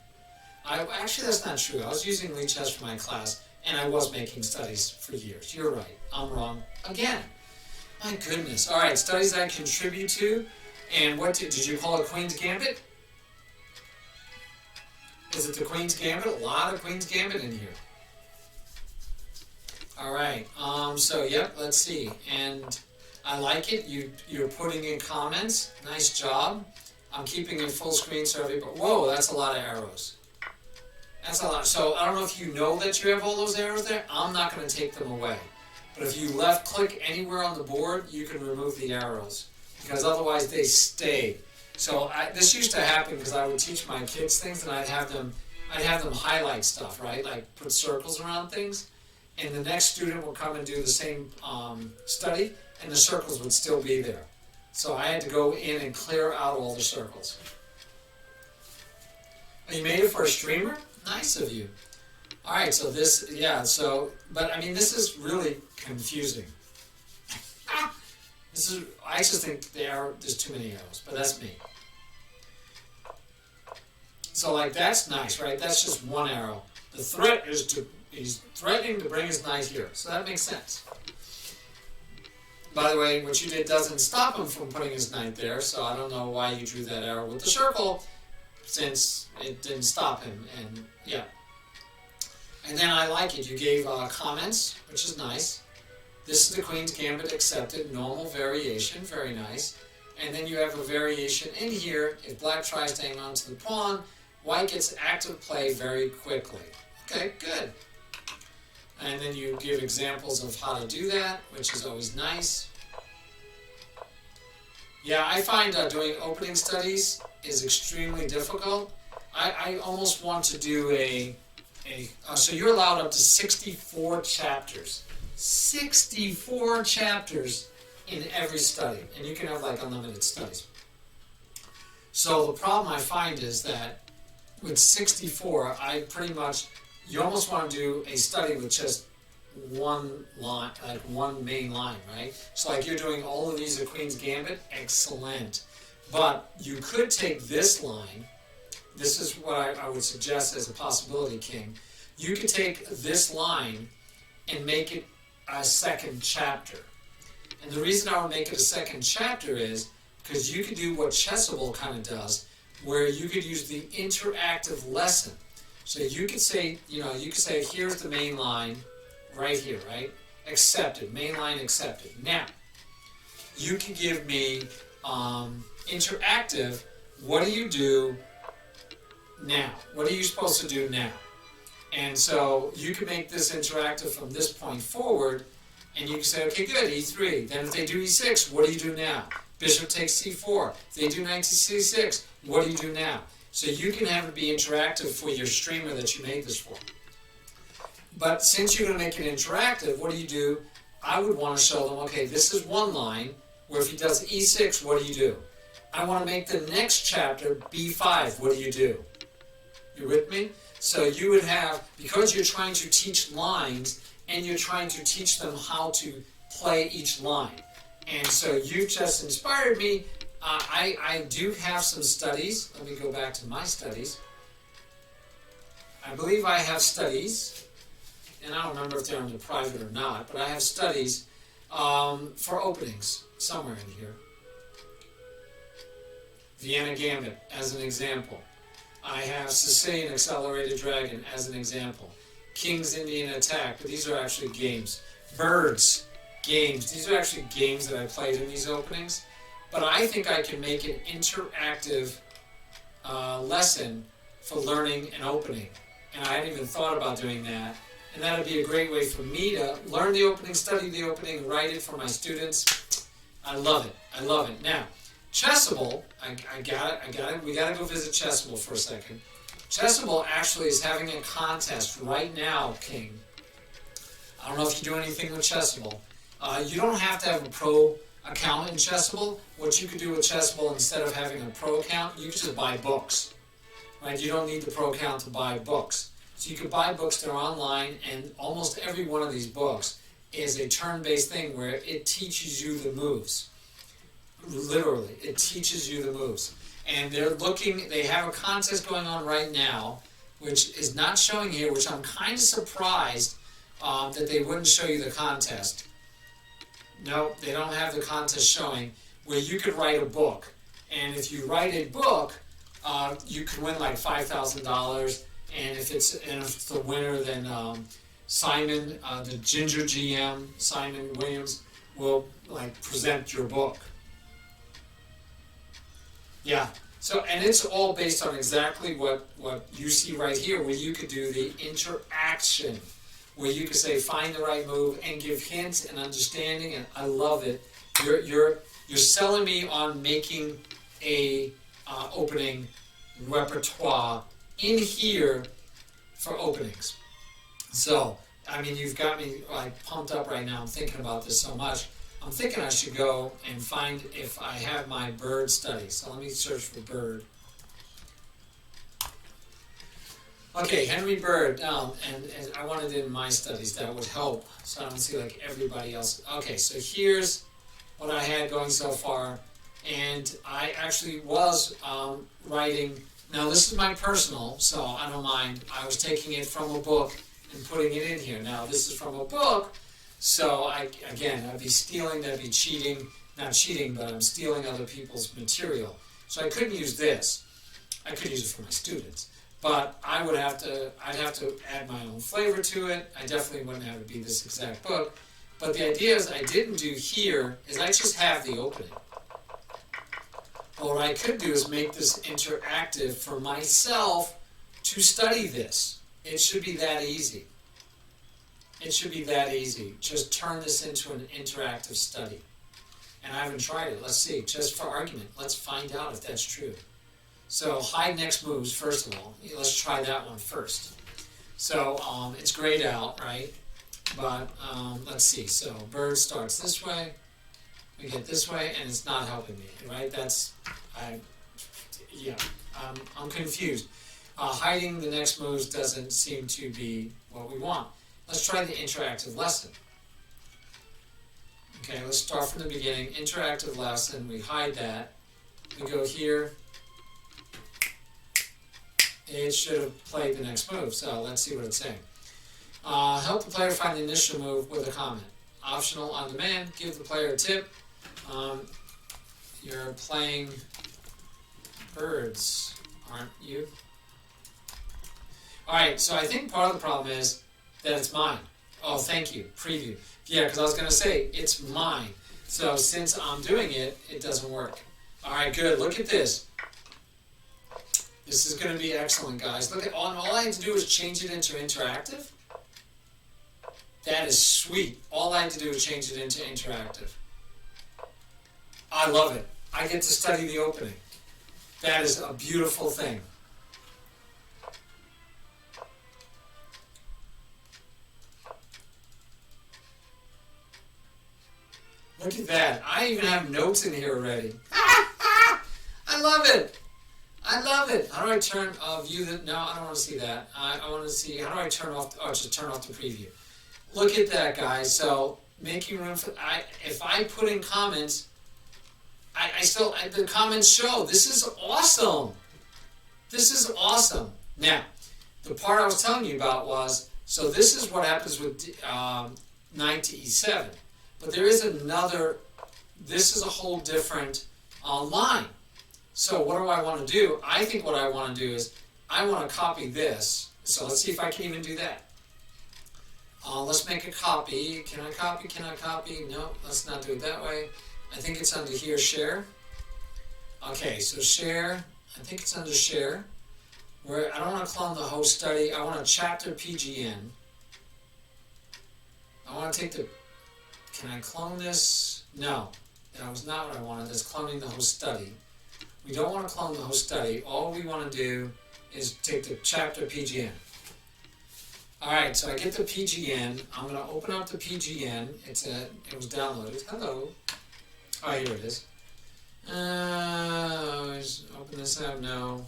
Actually, that's not true. I was using Lichess for my class, and I was making studies for years. You're right. I'm wrong again. My goodness. All right, studies I contribute to, and what did you call it? Queen's Gambit? Is it the Queen's Gambit? A lot of Queen's Gambit in here. All right. So yep. Let's see. And I like it. You're putting in comments. Nice job. I'm keeping it full screen so everybody. Whoa, that's a lot of arrows. That's a lot. So I don't know if you know that you have all those arrows there. I'm not going to take them away. But if you left click anywhere on the board, you can remove the arrows because otherwise they stay. So this used to happen because I would teach my kids things and I'd have them highlight stuff, right? Like put circles around things, and the next student would come and do the same study, and the circles would still be there. So I had to go in and clear out all the circles. Oh, you made it for a streamer? Nice of you. All right, so this, yeah, so, but I mean, this is really confusing. I just think there's too many arrows, but that's me. So like that's nice, right? That's just one arrow. The threat is he's threatening to bring his knight here, so that makes sense. By the way, what you did doesn't stop him from putting his knight there, so I don't know why you drew that arrow with the circle, since it didn't stop him, and yeah. And then I like it, you gave comments, which is nice. This is the Queen's Gambit accepted, normal variation, very nice. And then you have a variation in here. If black tries to hang on to the pawn, white gets active play very quickly. Okay, good. And then you give examples of how to do that, which is always nice. Yeah, I find doing opening studies is extremely difficult. I almost want to do so you're allowed up to 64 chapters. 64 chapters in every study, and you can have like unlimited studies. So the problem I find is that with 64, you almost want to do a study with just one line, like one main line, right? So like you're doing all of these at Queen's Gambit, excellent. But you could take this line, this is what I would suggest as a possibility, King. You could take this line and make it a second chapter. And the reason I would make it a second chapter is because you could do what Chessable kind of does, where you could use the interactive lesson. So you could say, here's the main line right here, right? Accepted, main line accepted. Now, you can give me interactive, what do you do now? What are you supposed to do now? And so you can make this interactive from this point forward, and you can say, okay, good, e3. Then if they do e6, what do you do now? Bishop takes c4. If they do knight to c6, what do you do now? So you can have it be interactive for your streamer that you made this for. But since you're going to make it interactive, what do you do? I would want to show them, okay, this is one line, where if he does e6, what do you do? I want to make the next chapter b5, what do you do? You with me? So you would have, because you're trying to teach lines, and you're trying to teach them how to play each line. And so you just inspired me. I do have some studies. Let me go back to my studies. I believe I have studies, and I don't remember if they're under private or not, but I have studies for openings somewhere in here. Vienna Gambit as an example. I have Sicilian Accelerated Dragon as an example. King's Indian Attack, but these are actually games. Birds, games. These are actually games that I played in these openings. But I think I can make an interactive lesson for learning and opening. And I hadn't even thought about doing that. And that would be a great way for me to learn the opening, study the opening, write it for my students. I love it. I love it. Now, Chessable, I got it. We got to go visit Chessable for a second. Chessable actually is having a contest right now, King. I don't know if you do anything with Chessable. You don't have to have a pro account in Chessable. What you could do with Chessable, instead of having a pro account, you could just buy books. Right? You don't need the pro account to buy books. So you could buy books that are online, and almost every one of these books is a turn-based thing where it teaches you the moves. Literally, it teaches you the moves. And they have a contest going on right now, which is not showing here, which I'm kind of surprised that they wouldn't show you the contest. No, they don't have the contest showing, where you could write a book. And if you write a book, you could win like $5,000. And if it's the winner, then Simon, the Ginger GM, Simon Williams, will present your book. Yeah. So, and it's all based on exactly what you see right here, where you could do the interaction, where you could say find the right move and give hints and understanding, and I love it. You're selling me on making a opening repertoire in here for openings. So, I mean, you've got me pumped up right now. I'm thinking about this so much. I'm thinking I should go and find if I have my bird study. So let me search for bird. Okay, Henry Bird. And I wanted it in my studies. That would help, so I don't see like everybody else. Okay, so here's what I had going so far. And I actually was writing. Now this is my personal, so I don't mind. I was taking it from a book and putting it in here. Now this is from a book. So I'd be stealing, that'd be cheating. Not cheating, but I'm stealing other people's material. So I couldn't use this. I could use it for my students. But I'd have to add my own flavor to it. I definitely wouldn't have it be this exact book. But the idea is I didn't do here is I just have the opening. But what I could do is make this interactive for myself to study this. It should be that easy. It should be that easy. Just turn this into an interactive study. And I haven't tried it. Let's see. Just for argument, let's find out if that's true. So hide next moves, first of all. Let's try that one first. So it's grayed out, right? But let's see. So bird starts this way. We get this way, and it's not helping me, right? I'm confused. Hiding the next moves doesn't seem to be what we want. Let's try the interactive lesson. Okay, let's start from the beginning. Interactive lesson, we hide that. We go here. It should have played the next move, so let's see what it's saying. Help the player find the initial move with a comment. Optional on demand, give the player a tip. You're playing birds, aren't you? Alright, so I think part of the problem is that it's mine. Oh, thank you. Preview. Yeah, because I was going to say, it's mine. So since I'm doing it, it doesn't work. Alright, good. Look at this. This is going to be excellent, guys. Look at all I had to do is change it into interactive. That is sweet. All I had to do is change it into interactive. I love it. I get to study the opening. That is a beautiful thing. Look at that. I even have notes in here already. I love it. I love it. How do I turn view the? No, I don't want to see that. I want to see, how do I turn off, just turn off the preview. Look at that, guys. So making room for, if I put in comments, the comments show. This is awesome. This is awesome. Now, the part I was telling you about was, so this is what happens with knight to e7. But there is another, this is a whole different line. So what do I want to do? I think what I want to do is, I want to copy this. So let's see if I can even do that. Let's make a copy. Can I copy? Can I copy? No, let's not do it that way. I think it's under here, share. Okay, so share. I think it's under share, where I don't want to clone the whole study. I want a chapter PGN. I want to take the, can I clone this? No, that was not what I wanted. That's cloning the whole study. We don't want to clone the whole study. All we want to do is take the chapter PGN. Alright, so I get the PGN. I'm going to open up the PGN. It was downloaded. Hello. Oh, here it is. Open this up. No.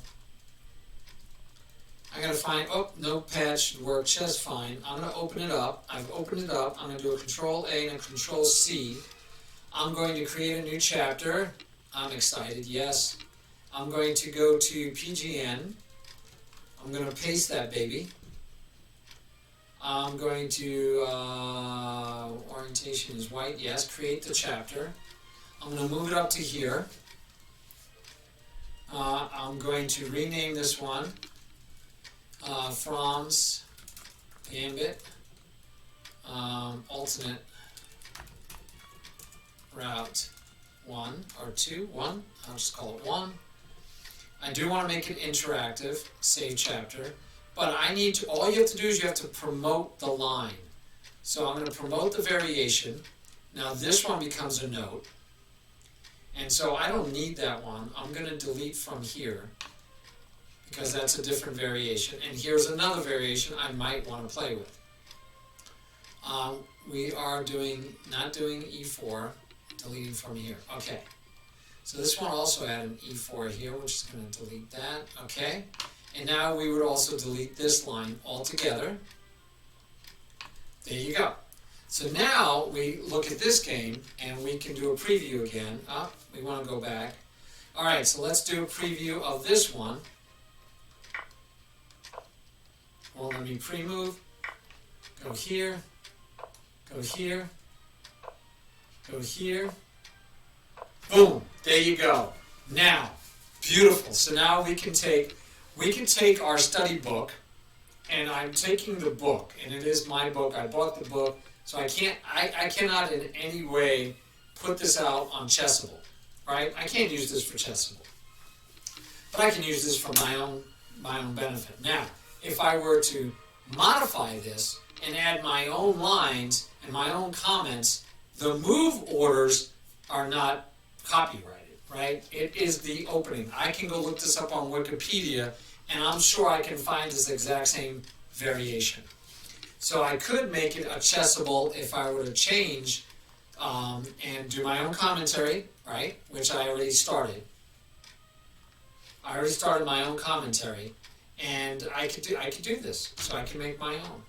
I got to find, oh, no patch worked just fine. I'm going to open it up. I've opened it up. I'm going to do a Control A and a Control C. I'm going to create a new chapter. I'm excited, yes. I'm going to go to PGN. I'm going to paste that baby. I'm going to, orientation is white, yes, create the chapter. I'm going to move it up to here. I'm going to rename this one Franz Gambit alternate route 1 or 2, 1, I'll just call it 1. I do want to make it interactive, save chapter. But I need to, all you have to do is you have to promote the line. So I'm going to promote the variation. Now this one becomes a note. And so I don't need that one. I'm going to delete from here because that's a different variation. And here's another variation I might want to play with. We are not doing E4, deleting from here. Okay. So this one also had an E4 here, which is going to delete that. Okay. And now we would also delete this line altogether. There you go. So now we look at this game and we can do a preview again. We want to go back. All right, so let's do a preview of this one. Well, let me pre-move. Go here. Go here. Go here. Boom. There you go. Now, beautiful. So now we can take our study book, and I'm taking the book, and it is my book. I bought the book, so I cannot in any way put this out on Chessable, right? I can't use this for Chessable, but I can use this for my own benefit. Now, if I were to modify this and add my own lines and my own comments, the move orders are not copyrighted. Right? It is the opening. I can go look this up on Wikipedia, and I'm sure I can find this exact same variation. So I could make it a Chessable if I were to change and do my own commentary, right? Which I already started. I already started my own commentary, and I could do this. So I can make my own.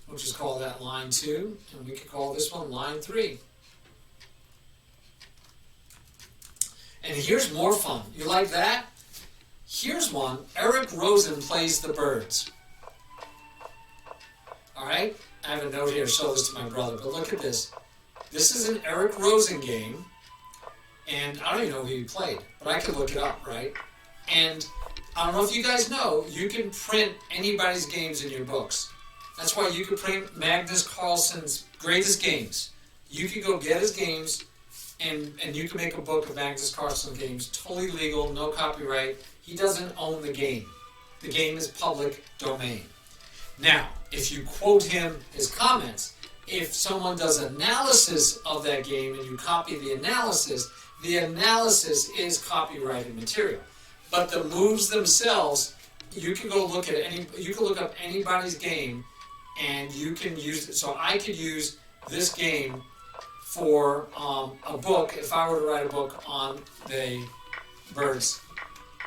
We'll just call that line 2, and we could call this one line 3. And here's more fun. You like that? Here's one. Eric Rosen plays the birds. All right? I have a note here to show this to my brother, but look at this. This is an Eric Rosen game, and I don't even know who he played, but I could look it up, right? And I don't know if you guys know, you can print anybody's games in your books. That's why you could print Magnus Carlsen's greatest games. You could go get his games, and you can make a book of Magnus Carlsen games, totally legal, no copyright. He doesn't own the game. The game is public domain. Now, if you quote him, his comments, if someone does analysis of that game and you copy the analysis is copyrighted material. But the moves themselves, you can go look at you can look up anybody's game, and you can use it. So I could use this game for a book if I were to write a book on the birds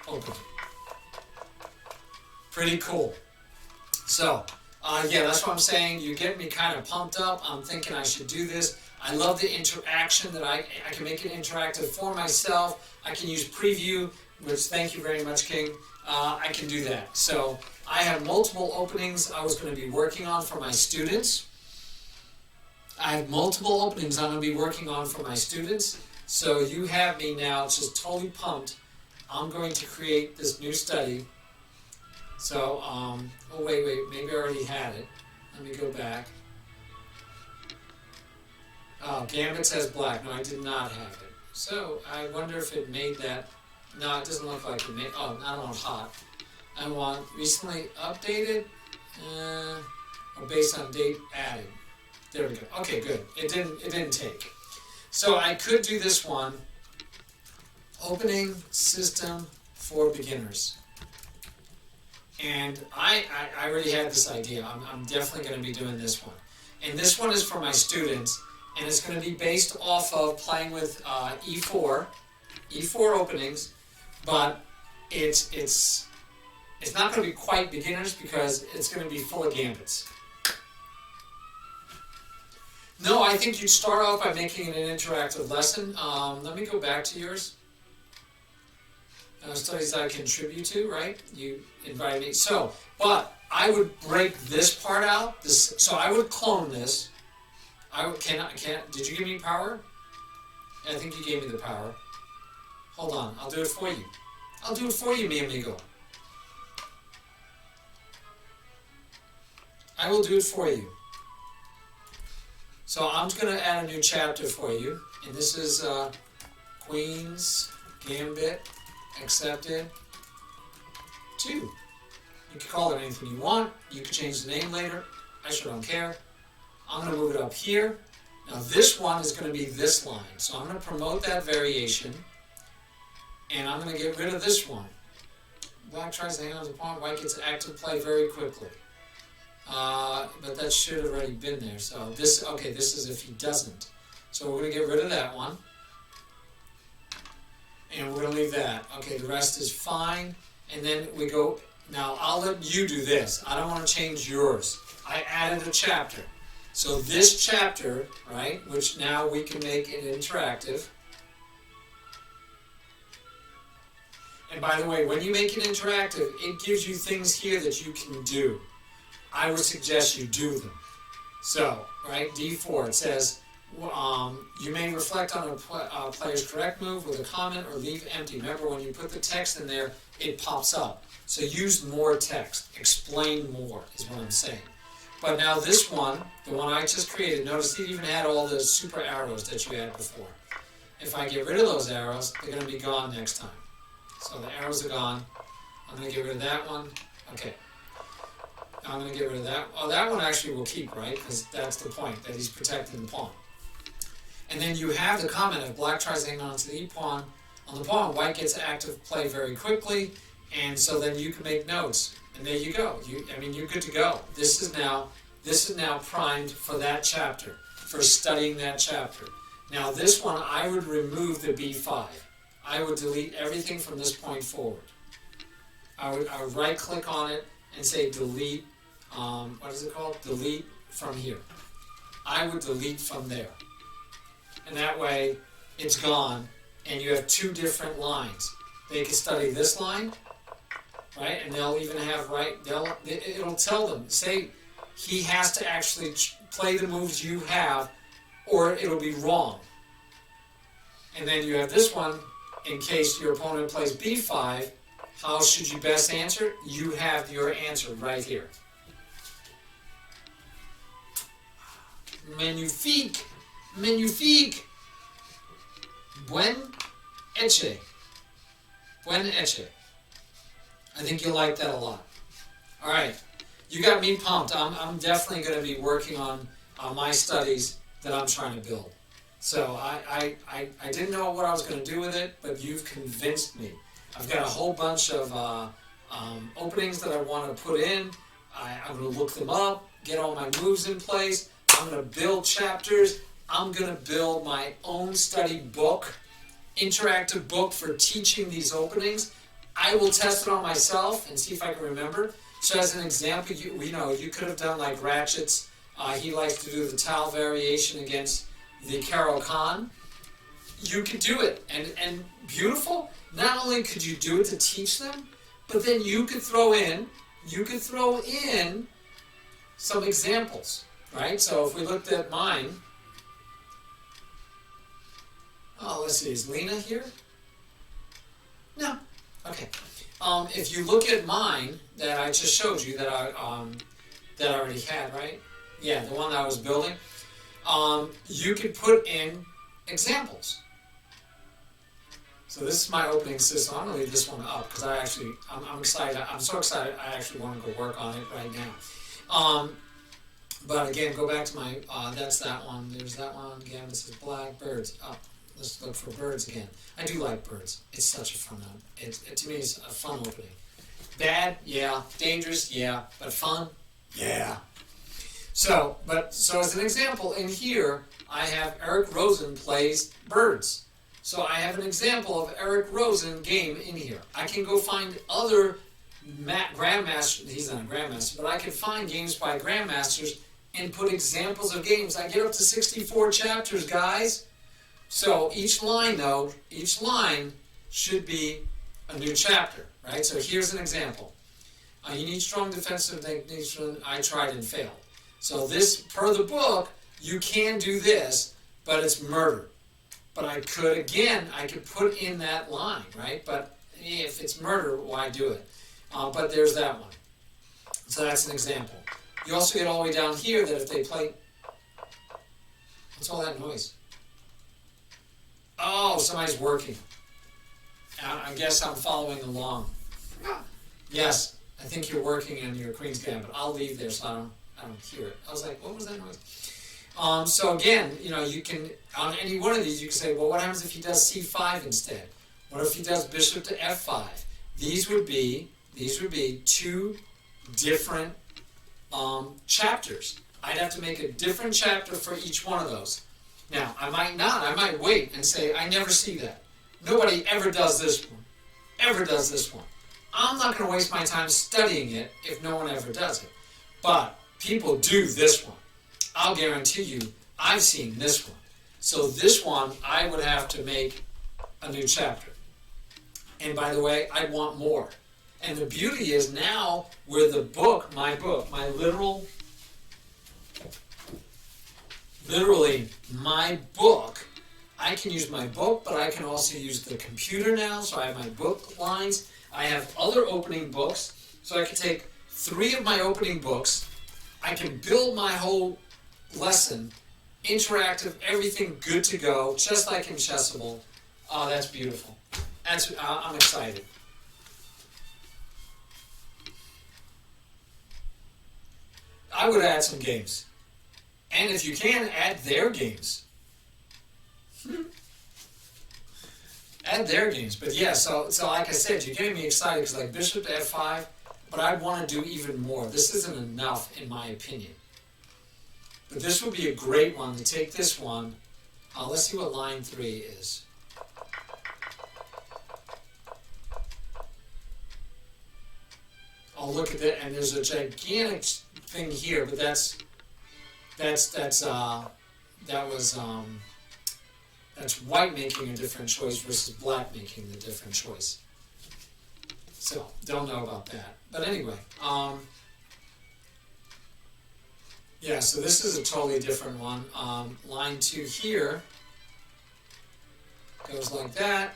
opening. Pretty cool. So, yeah, that's what I'm saying. You get me kind of pumped up. I'm thinking I should do this. I love the interaction that I can make it interactive for myself. I can use preview, which thank you very much, King. I can do that. So I have multiple openings I was going to be working on for my students. I have multiple openings I'm going to be working on for my students. So you have me now just totally pumped. I'm going to create this new study. So, oh wait, maybe I already had it. Let me go back. Gambit says black. No, I did not have it. So I wonder if it made that. No, it doesn't look like it made. Oh, I don't want hot. I want recently updated or based on date added. There we go. Okay, good. It didn't take. So I could do this one. Opening system for beginners. And I already had this idea. I'm definitely going to be doing this one. And this one is for my students, and it's going to be based off of playing with E4 openings, but it's not going to be quite beginners because it's going to be full of gambits. No, I think you'd start off by making it an interactive lesson. Let me go back to yours. Studies I contribute to, right? You invited me. So, but I would break this part out. So I would clone this. Did you give me power? I think you gave me the power. Hold on, I'll do it for you. I'll do it for you, mi amigo. I will do it for you. So I'm just going to add a new chapter for you. And this is Queen's Gambit Accepted 2. You can call it anything you want. You can change the name later. I sure don't care. I'm going to move it up here. Now this one is going to be this line. So I'm going to promote that variation. And I'm going to get rid of this one. Black tries to hang on to the pawn. White gets active play very quickly. But that should have already been there. So this is if he doesn't. So we're going to get rid of that one. And we're going to leave that. Okay, the rest is fine. And then we go, now I'll let you do this. I don't want to change yours. I added a chapter. So this chapter, right, which now we can make it interactive. And by the way, when you make it interactive, it gives you things here that you can do. I would suggest you do them. So, right, D4, it says, you may reflect on a player's correct move with a comment or leave empty. Remember, when you put the text in there, it pops up. So use more text. Explain more is what I'm saying. But now this one, the one I just created, notice it even had all the super arrows that you had before. If I get rid of those arrows, they're going to be gone next time. So the arrows are gone. I'm going to get rid of that one. Okay. I'm going to get rid of that. Oh, that one actually will keep, right? Because that's the point, that he's protecting the pawn. And then you have the comment if black tries to hang on to the e-pawn on the pawn, white gets active play very quickly, and so then you can make notes. And there you go. You're good to go. This is now primed for that chapter, for studying that chapter. Now this one, I would remove the B5. I would delete everything from this point forward. I would right-click on it and say delete. What is it called? Delete from here. I would delete from there. And that way, it's gone, and you have two different lines. They can study this line, right? And they'll even have, it'll tell them, say he has to actually play the moves you have, or it'll be wrong. And then you have this one, in case your opponent plays B5, how should you best answer? You have your answer right here. Magnifique. Magnifique. Buen hecho. Buen hecho. I think you'll like that a lot. All right. You got me pumped. I'm definitely going to be working on my studies that I'm trying to build. So I didn't know what I was going to do with it, but you've convinced me. I've got a whole bunch of openings that I want to put in. I'm going to look them up, get all my moves in place. I'm going to build chapters. I'm going to build my own study book, interactive book for teaching these openings. I will test it on myself and see if I can remember. So as an example, you could have done like Ratchet's. He likes to do the Tal variation against the Caro-Kann. You could do it, and beautiful. Not only could you do it to teach them, but then you could throw in some examples, right? So if we looked at mine, let's see, is Lena here? No. Okay. If you look at mine that I just showed you that I already had, right? Yeah, the one that I was building. you could put in examples. So this is my opening system. I'm going to leave this one up because I'm excited. I'm so excited I actually want to go work on it right now. But again, go back to my, that's that one. There's that one. Again, this is black birds. Let's look for birds again. I do like birds. It's such a fun one. To me, it's a fun opening. Bad, yeah. Dangerous, yeah. But fun, yeah. So as an example, in here, I have Eric Rosen plays birds. So I have an example of Eric Rosen game in here. I can go find other grandmasters. He's not a grandmaster, but I can find games by grandmasters and put examples of games. I get up to 64 chapters, guys. So each line should be a new chapter, right? So here's an example. You need strong defensive techniques. I tried and failed. So this, per the book, you can do this, but it's murder. But I could put in that line, right? But if it's murder, why do it? But there's that one. So that's an example. You also get all the way down here that if they play... What's all that noise? Oh, somebody's working. I guess I'm following along. Yes, I think you're working in your Queen's Gambit. I'll leave there so I don't hear it. I was like, what was that noise? So again, you can, on any one of these, you can say, well, what happens if he does c5 instead? What if he does bishop to f5? These would be two different chapters. I'd have to make a different chapter for each one of those. Now, I might not. I might wait and say, I never see that. Nobody ever does this one. I'm not going to waste my time studying it if no one ever does it. But people do this one. I'll guarantee you, I've seen this one. So this one, I would have to make a new chapter. And by the way, I'd want more. And the beauty is now, with the book, my literally my book, I can use my book, but I can also use the computer now. So I have my book lines. I have other opening books. So I can take 3 of my opening books. I can build my whole lesson, interactive, everything good to go, just like in Chessable. Oh, that's beautiful. I'm excited. I would add some games. And if you can, add their games. Add their games. But yeah, so like I said, you're getting me excited because like bishop to f5, but I want to do even more. This isn't enough in my opinion. But this would be a great one to take this one. Let's see what line 3 is. I'll look at that, and there's a gigantic thing here, but that's white making a different choice versus black making the different choice. So don't know about that. But anyway, yeah. So this is a totally different one. Line 2 here goes like that.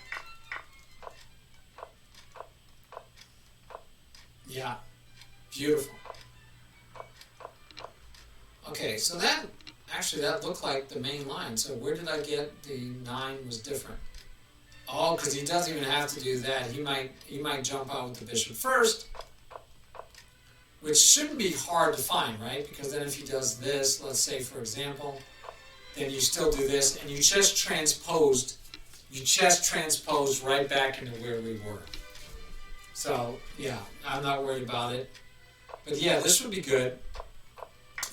Yeah, beautiful. Okay, so that looked like the main line. So where did I get the 9 was different? Oh, because he doesn't even have to do that. He might jump out with the bishop first, which shouldn't be hard to find, right? Because then if he does this, let's say for example, then you still do this, and you just transposed right back into where we were. So yeah, I'm not worried about it. But yeah, this would be good.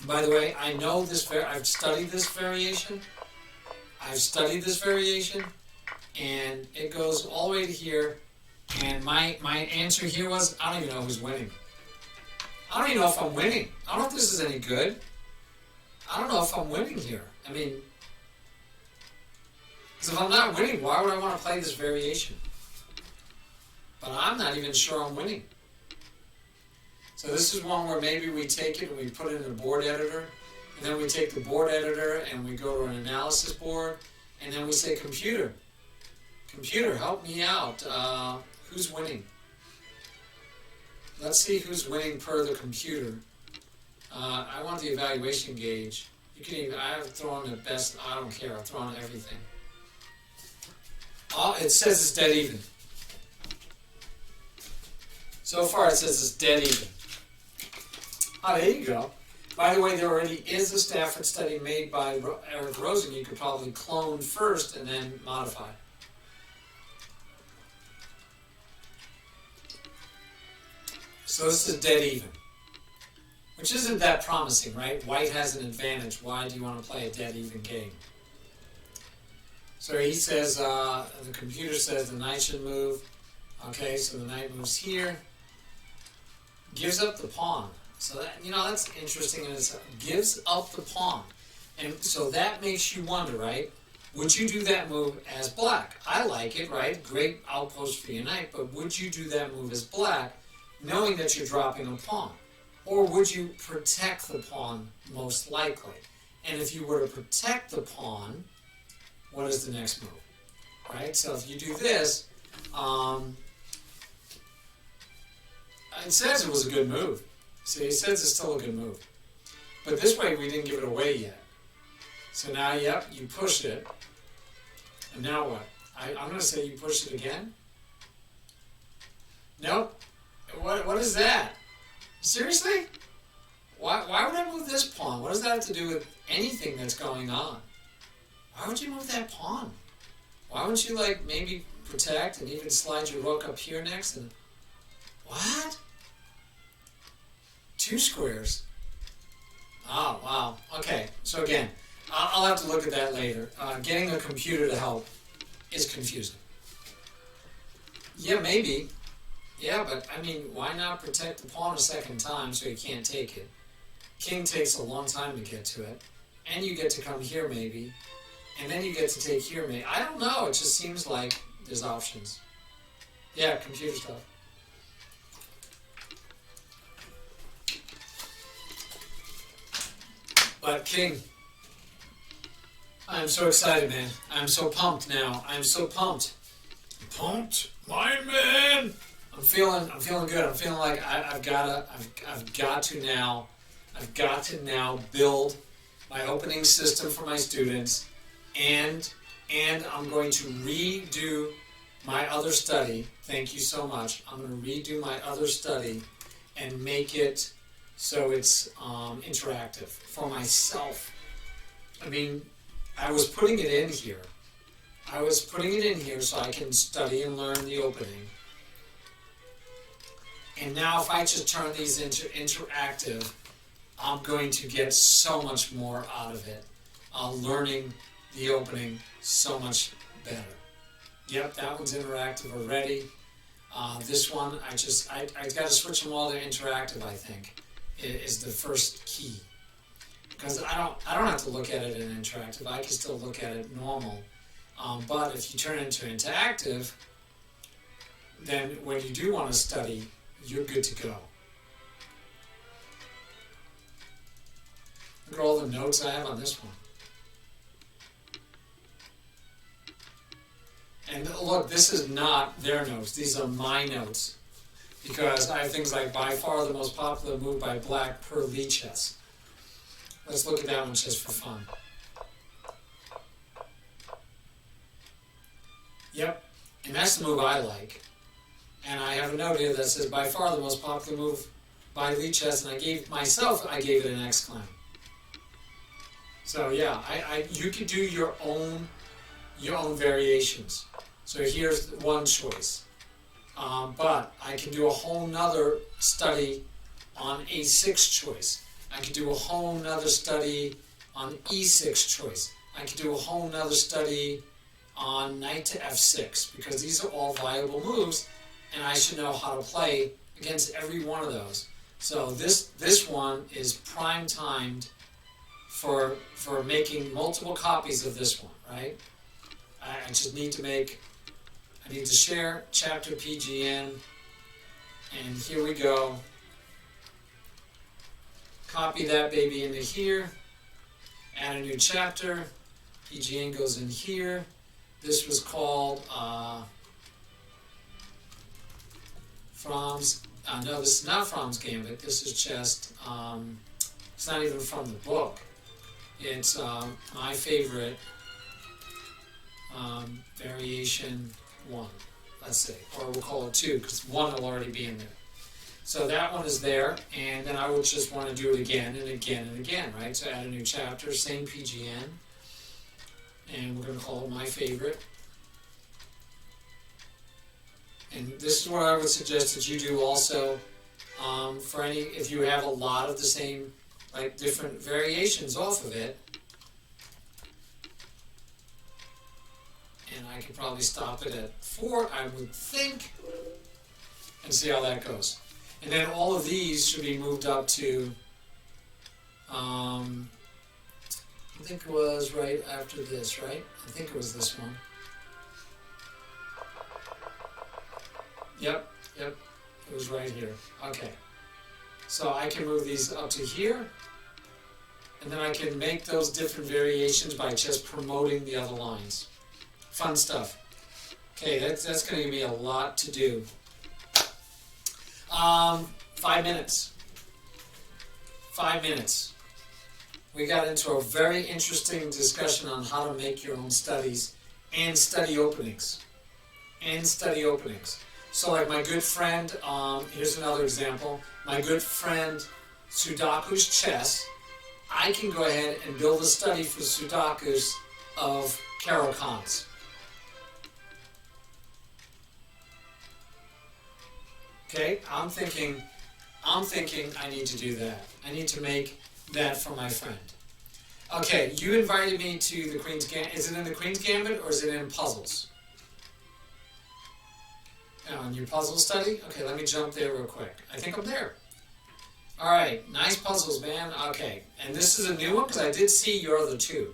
By the way, I know this. I've studied this variation. And it goes all the way to here. And my answer here was, I don't even know who's winning. I don't even know if I'm winning. I don't know if this is any good. I don't know if I'm winning here. I mean, because if I'm not winning, why would I want to play this variation? But I'm not even sure I'm winning. So this is one where maybe we take it and we put it in a board editor, and then we take the board editor and we go to an analysis board, and then we say, computer, help me out. Who's winning? Let's see who's winning per the computer. I want the evaluation gauge. You can even, I've thrown the best, I don't care, I've thrown everything. Oh, it says it's dead even. So far it says it's dead even. Oh, there you go. By the way, there already is a Stafford study made by Eric Rosen. You could probably clone first and then modify. So this is dead even, which isn't that promising, right? White has an advantage. Why do you want to play a dead even game? So he says, the computer says the knight should move. Okay, so the knight moves here. Gives up the pawn. So that, that's interesting. It gives up the pawn. And so that makes you wonder, right? Would you do that move as black? I like it, right? Great outpost for your knight, but would you do that move as black, knowing that you're dropping a pawn? Or would you protect the pawn most likely? And if you were to protect the pawn, what is the next move? Right? So if you do this, it says it was a good move. See, it says it's still a good move. But this way we didn't give it away yet. So now, yep, you pushed it. And now what? I'm going to say you pushed it again. Nope. What is that? Seriously? Why would I move this pawn? What does that have to do with anything that's going on? Why would you move that pawn? Why wouldn't you, maybe protect and even slide your rook up here next? And what? 2 squares. Oh, wow. Okay, so again, I'll have to look at that later. Getting a computer to help is confusing. Yeah, maybe. Yeah, but, why not protect the pawn a second time so he can't take it? King takes a long time to get to it. And you get to come here, maybe. And then you get to take here, maybe. I don't know. It just seems like there's options. Yeah, computer stuff. But King, I'm so excited, man. I'm so pumped now. I'm so pumped. Pumped, my man. I'm feeling good. I'm feeling like I've got to now build my opening system for my students, and I'm going to redo my other study. Thank you so much. I'm going to redo my other study and make it so it's interactive for myself. I was putting it in here. So I can study and learn the opening. And now if I just turn these into interactive, I'm going to get so much more out of it. Learning the opening so much better. Yep, that one's interactive already. This one, I got to switch them all to interactive, I think, is the first key. Because I don't have to look at it in interactive. I can still look at it normal. But if you turn it into interactive, then when you do want to study, you're good to go. Look at all the notes I have on this one. And look, this is not their notes. These are my notes. Because I have things like by far the most popular move by black per Lichess. Let's look at that one just for fun. Yep, and that's the move I like. And I have a note here that says by far the most popular move by Lichess, and I gave it an exclaim. So yeah, you could do your own variations. So here's one choice. But I can do a whole nother study on A6 choice. I could do a whole nother study on E6 choice. I could do a whole nother study on knight to F6, because these are all viable moves, and I should know how to play against every one of those. So this one is prime timed for making multiple copies of this one, right? I just need to share chapter PGN, and here we go. Copy that baby into here, add a new chapter, PGN goes in here. This was called Fromm's, no, this is not Fromm's Gambit, this is just, it's not even from the book. It's my favorite variation 1, let's say, or we'll call it 2 because 1 will already be in there. So that one is there, and then I would just want to do it again and again and again, right? So add a new chapter, same PGN, and we're going to call it my favorite. And this is what I would suggest that you do also for any, if you have a lot of the same, like different variations off of it. And I could probably stop it at 4, I would think, and see how that goes. And then all of these should be moved up to, I think it was right after this, right? I think it was this one. Yep, it was right here. Okay. So I can move these up to here, and then I can make those different variations by just promoting the other lines. Fun stuff. Okay, that's going to give me a lot to do. 5 minutes. 5 minutes. We got into a very interesting discussion on how to make your own studies and study openings. So like my good friend, here's another example. My good friend Sudoku's Chess, I can go ahead and build a study for Sudokus of Caro-Kanns. Okay, I'm thinking I need to do that. I need to make that for my friend. Okay, you invited me to the Queen's Gambit. Is it in the Queen's Gambit or is it in puzzles? In your puzzle study? Okay, let me jump there real quick. I think I'm there. All right, nice puzzles, man. Okay, and this is a new one because I did see your other 2.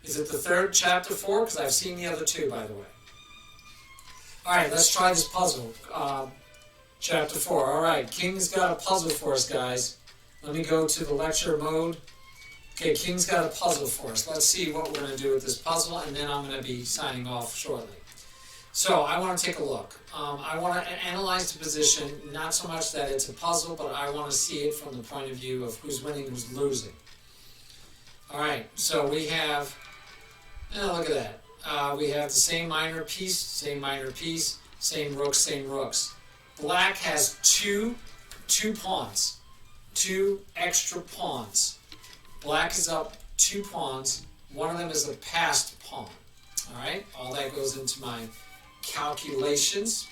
Is it the 3rd chapter 4? Because I've seen the other 2, by the way. All right, let's try this puzzle. Chapter 4. All right, King's got a puzzle for us, guys. Let me go to the lecture mode. Okay, King's got a puzzle for us. Let's see what we're going to do with this puzzle, and then I'm going to be signing off shortly. So I want to take a look. I want to analyze the position, not so much that it's a puzzle, but I want to see it from the point of view of who's winning, who's losing. All right, so we have, look at that. We have the same minor piece, same rooks. Black has two pawns, 2 extra pawns. Black is up 2 pawns. One of them is a passed pawn. All right, all that goes into my calculations.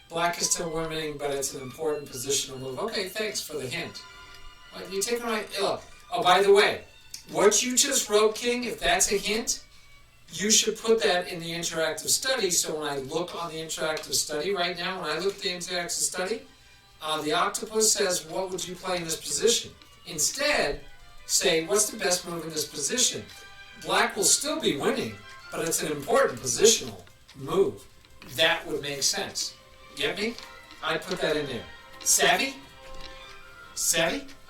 Black is still winning, but it's an important positional move. Okay, thanks for the hint. What, you take my look. Oh, by the way, what you just wrote, King, if that's a hint, you should put that in the interactive study. So when I look on the interactive study right now, when I look at the interactive study, the octopus says, what would you play in this position? Instead, say, what's the best move in this position? Black will still be winning, but it's an important positional move. That would make sense. Get me? I'd put that in there. Savvy?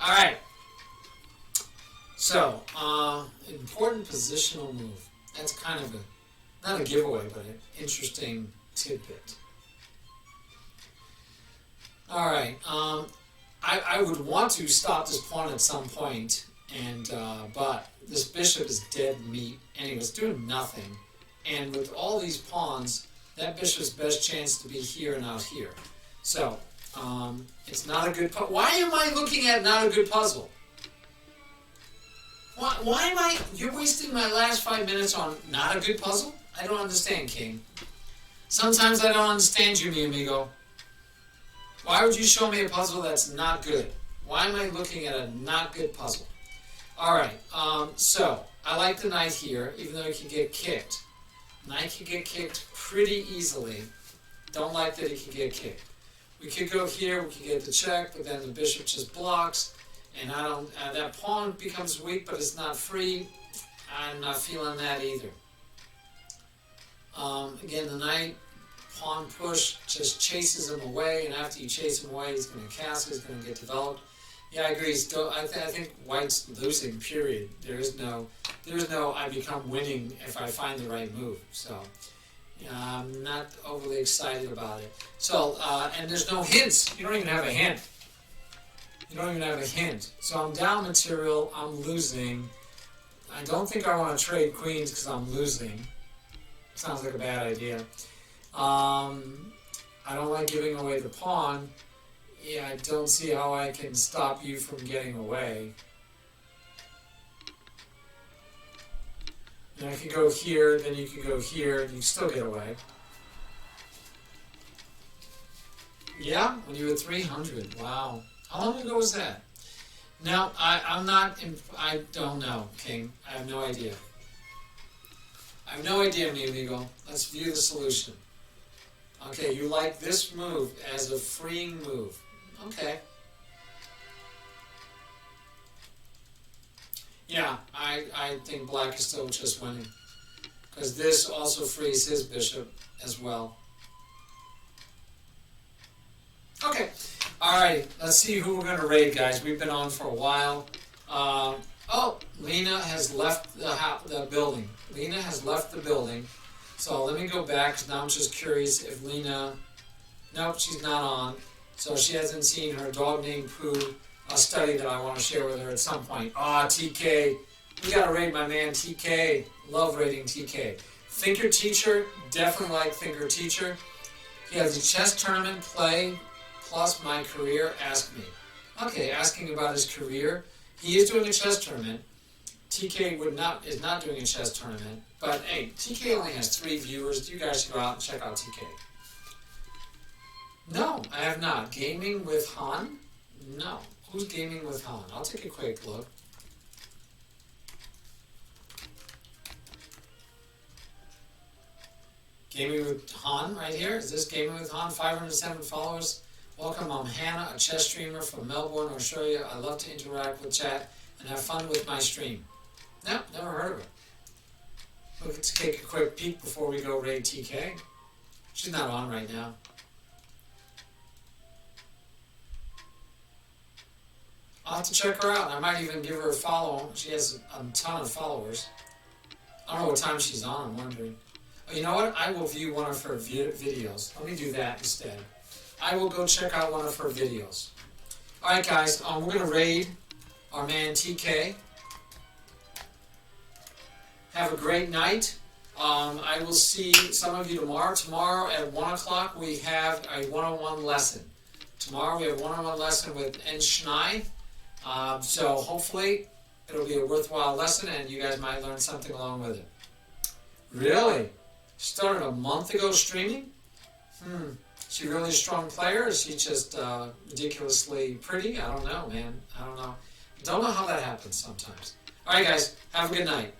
All right. So, important positional move. That's kind of not a giveaway, but an interesting tidbit. All right. I would want to stop this pawn at some point, and but this bishop is dead meat, and he was doing nothing. And with all these pawns, that bishop's best chance to be here and not here. So, it's not a good puzzle. Why am I looking at not a good puzzle? Why am I... You're wasting my last 5 minutes on not a good puzzle? I don't understand, King. Sometimes I don't understand you, mi amigo. Why would you show me a puzzle that's not good? Why am I looking at a not good puzzle? Alright, so, I like the knight here, even though he can get kicked. Knight can get kicked pretty easily. Don't like that he can get kicked. We could go here, we could get the check, but then the bishop just blocks. And I don't. That pawn becomes weak, but it's not free. I'm not feeling that either. Again, the knight pawn push just chases him away, and after you chase him away, he's going to castle. He's going to get developed. Yeah, I agree. Still, I think White's losing. Period. There is no. I become winning if I find the right move. So, I'm not overly excited about it. So, and there's no hints. You don't even have a hint. So I'm down material, I'm losing. I don't think I want to trade queens because I'm losing. Sounds like a bad idea. I don't like giving away the pawn. Yeah, I don't see how I can stop you from getting away. And I could go here, then you could go here, and you can still get away. Yeah, when you were 300. Wow. How long ago was that? Now, I don't know, King. I have no idea. I have no idea, me legal. Let's view the solution. Okay, you like this move as a freeing move. Okay. Yeah, I think black is still just winning. Because this also frees his bishop as well. Okay. Alright, let's see who we're going to raid, guys. We've been on for a while. Oh, Lena has left the building. Lena has left the building. So let me go back, because now I'm just curious if Lena... Nope, she's not on. So she hasn't seen her dog named Pooh study that I want to share with her at some point. TK. We got to raid my man TK. Love raiding TK. Thinker Teacher. Definitely like Thinker Teacher. He has a chess tournament play plus my career. Ask me. Okay, asking about his career. He is doing a chess tournament. TK is not doing a chess tournament. But hey, TK only has 3 viewers. You guys should go out and check out TK. No, I have not. Gaming with Han? No. Who's gaming with Han? I'll take a quick look. Gaming with Han right here. Is this Gaming with Han? 507 followers. Welcome, I'm Hannah, a chess streamer from Melbourne, Australia. I love to interact with chat and have fun with my stream. No, never heard of it. Let's take a quick peek before we go raid TK. She's not on right now. I'll have to check her out. I might even give her a follow. She has a ton of followers. I don't know what time she's on, I'm wondering. Oh, you know what? I will view one of her videos. Let me do that instead. I will go check out one of her videos. Alright guys, we're going to raid our man TK. Have a great night. I will see some of you tomorrow. Tomorrow at 1 o'clock we have a one-on-one lesson. Tomorrow we have a one-on-one lesson with N. Schnei. So hopefully it'll be a worthwhile lesson and you guys might learn something along with it. Really? Started a month ago streaming? Is she really a strong player? Is she just ridiculously pretty? I don't know, man. I don't know. Don't know how that happens sometimes. Alright guys, have a good night.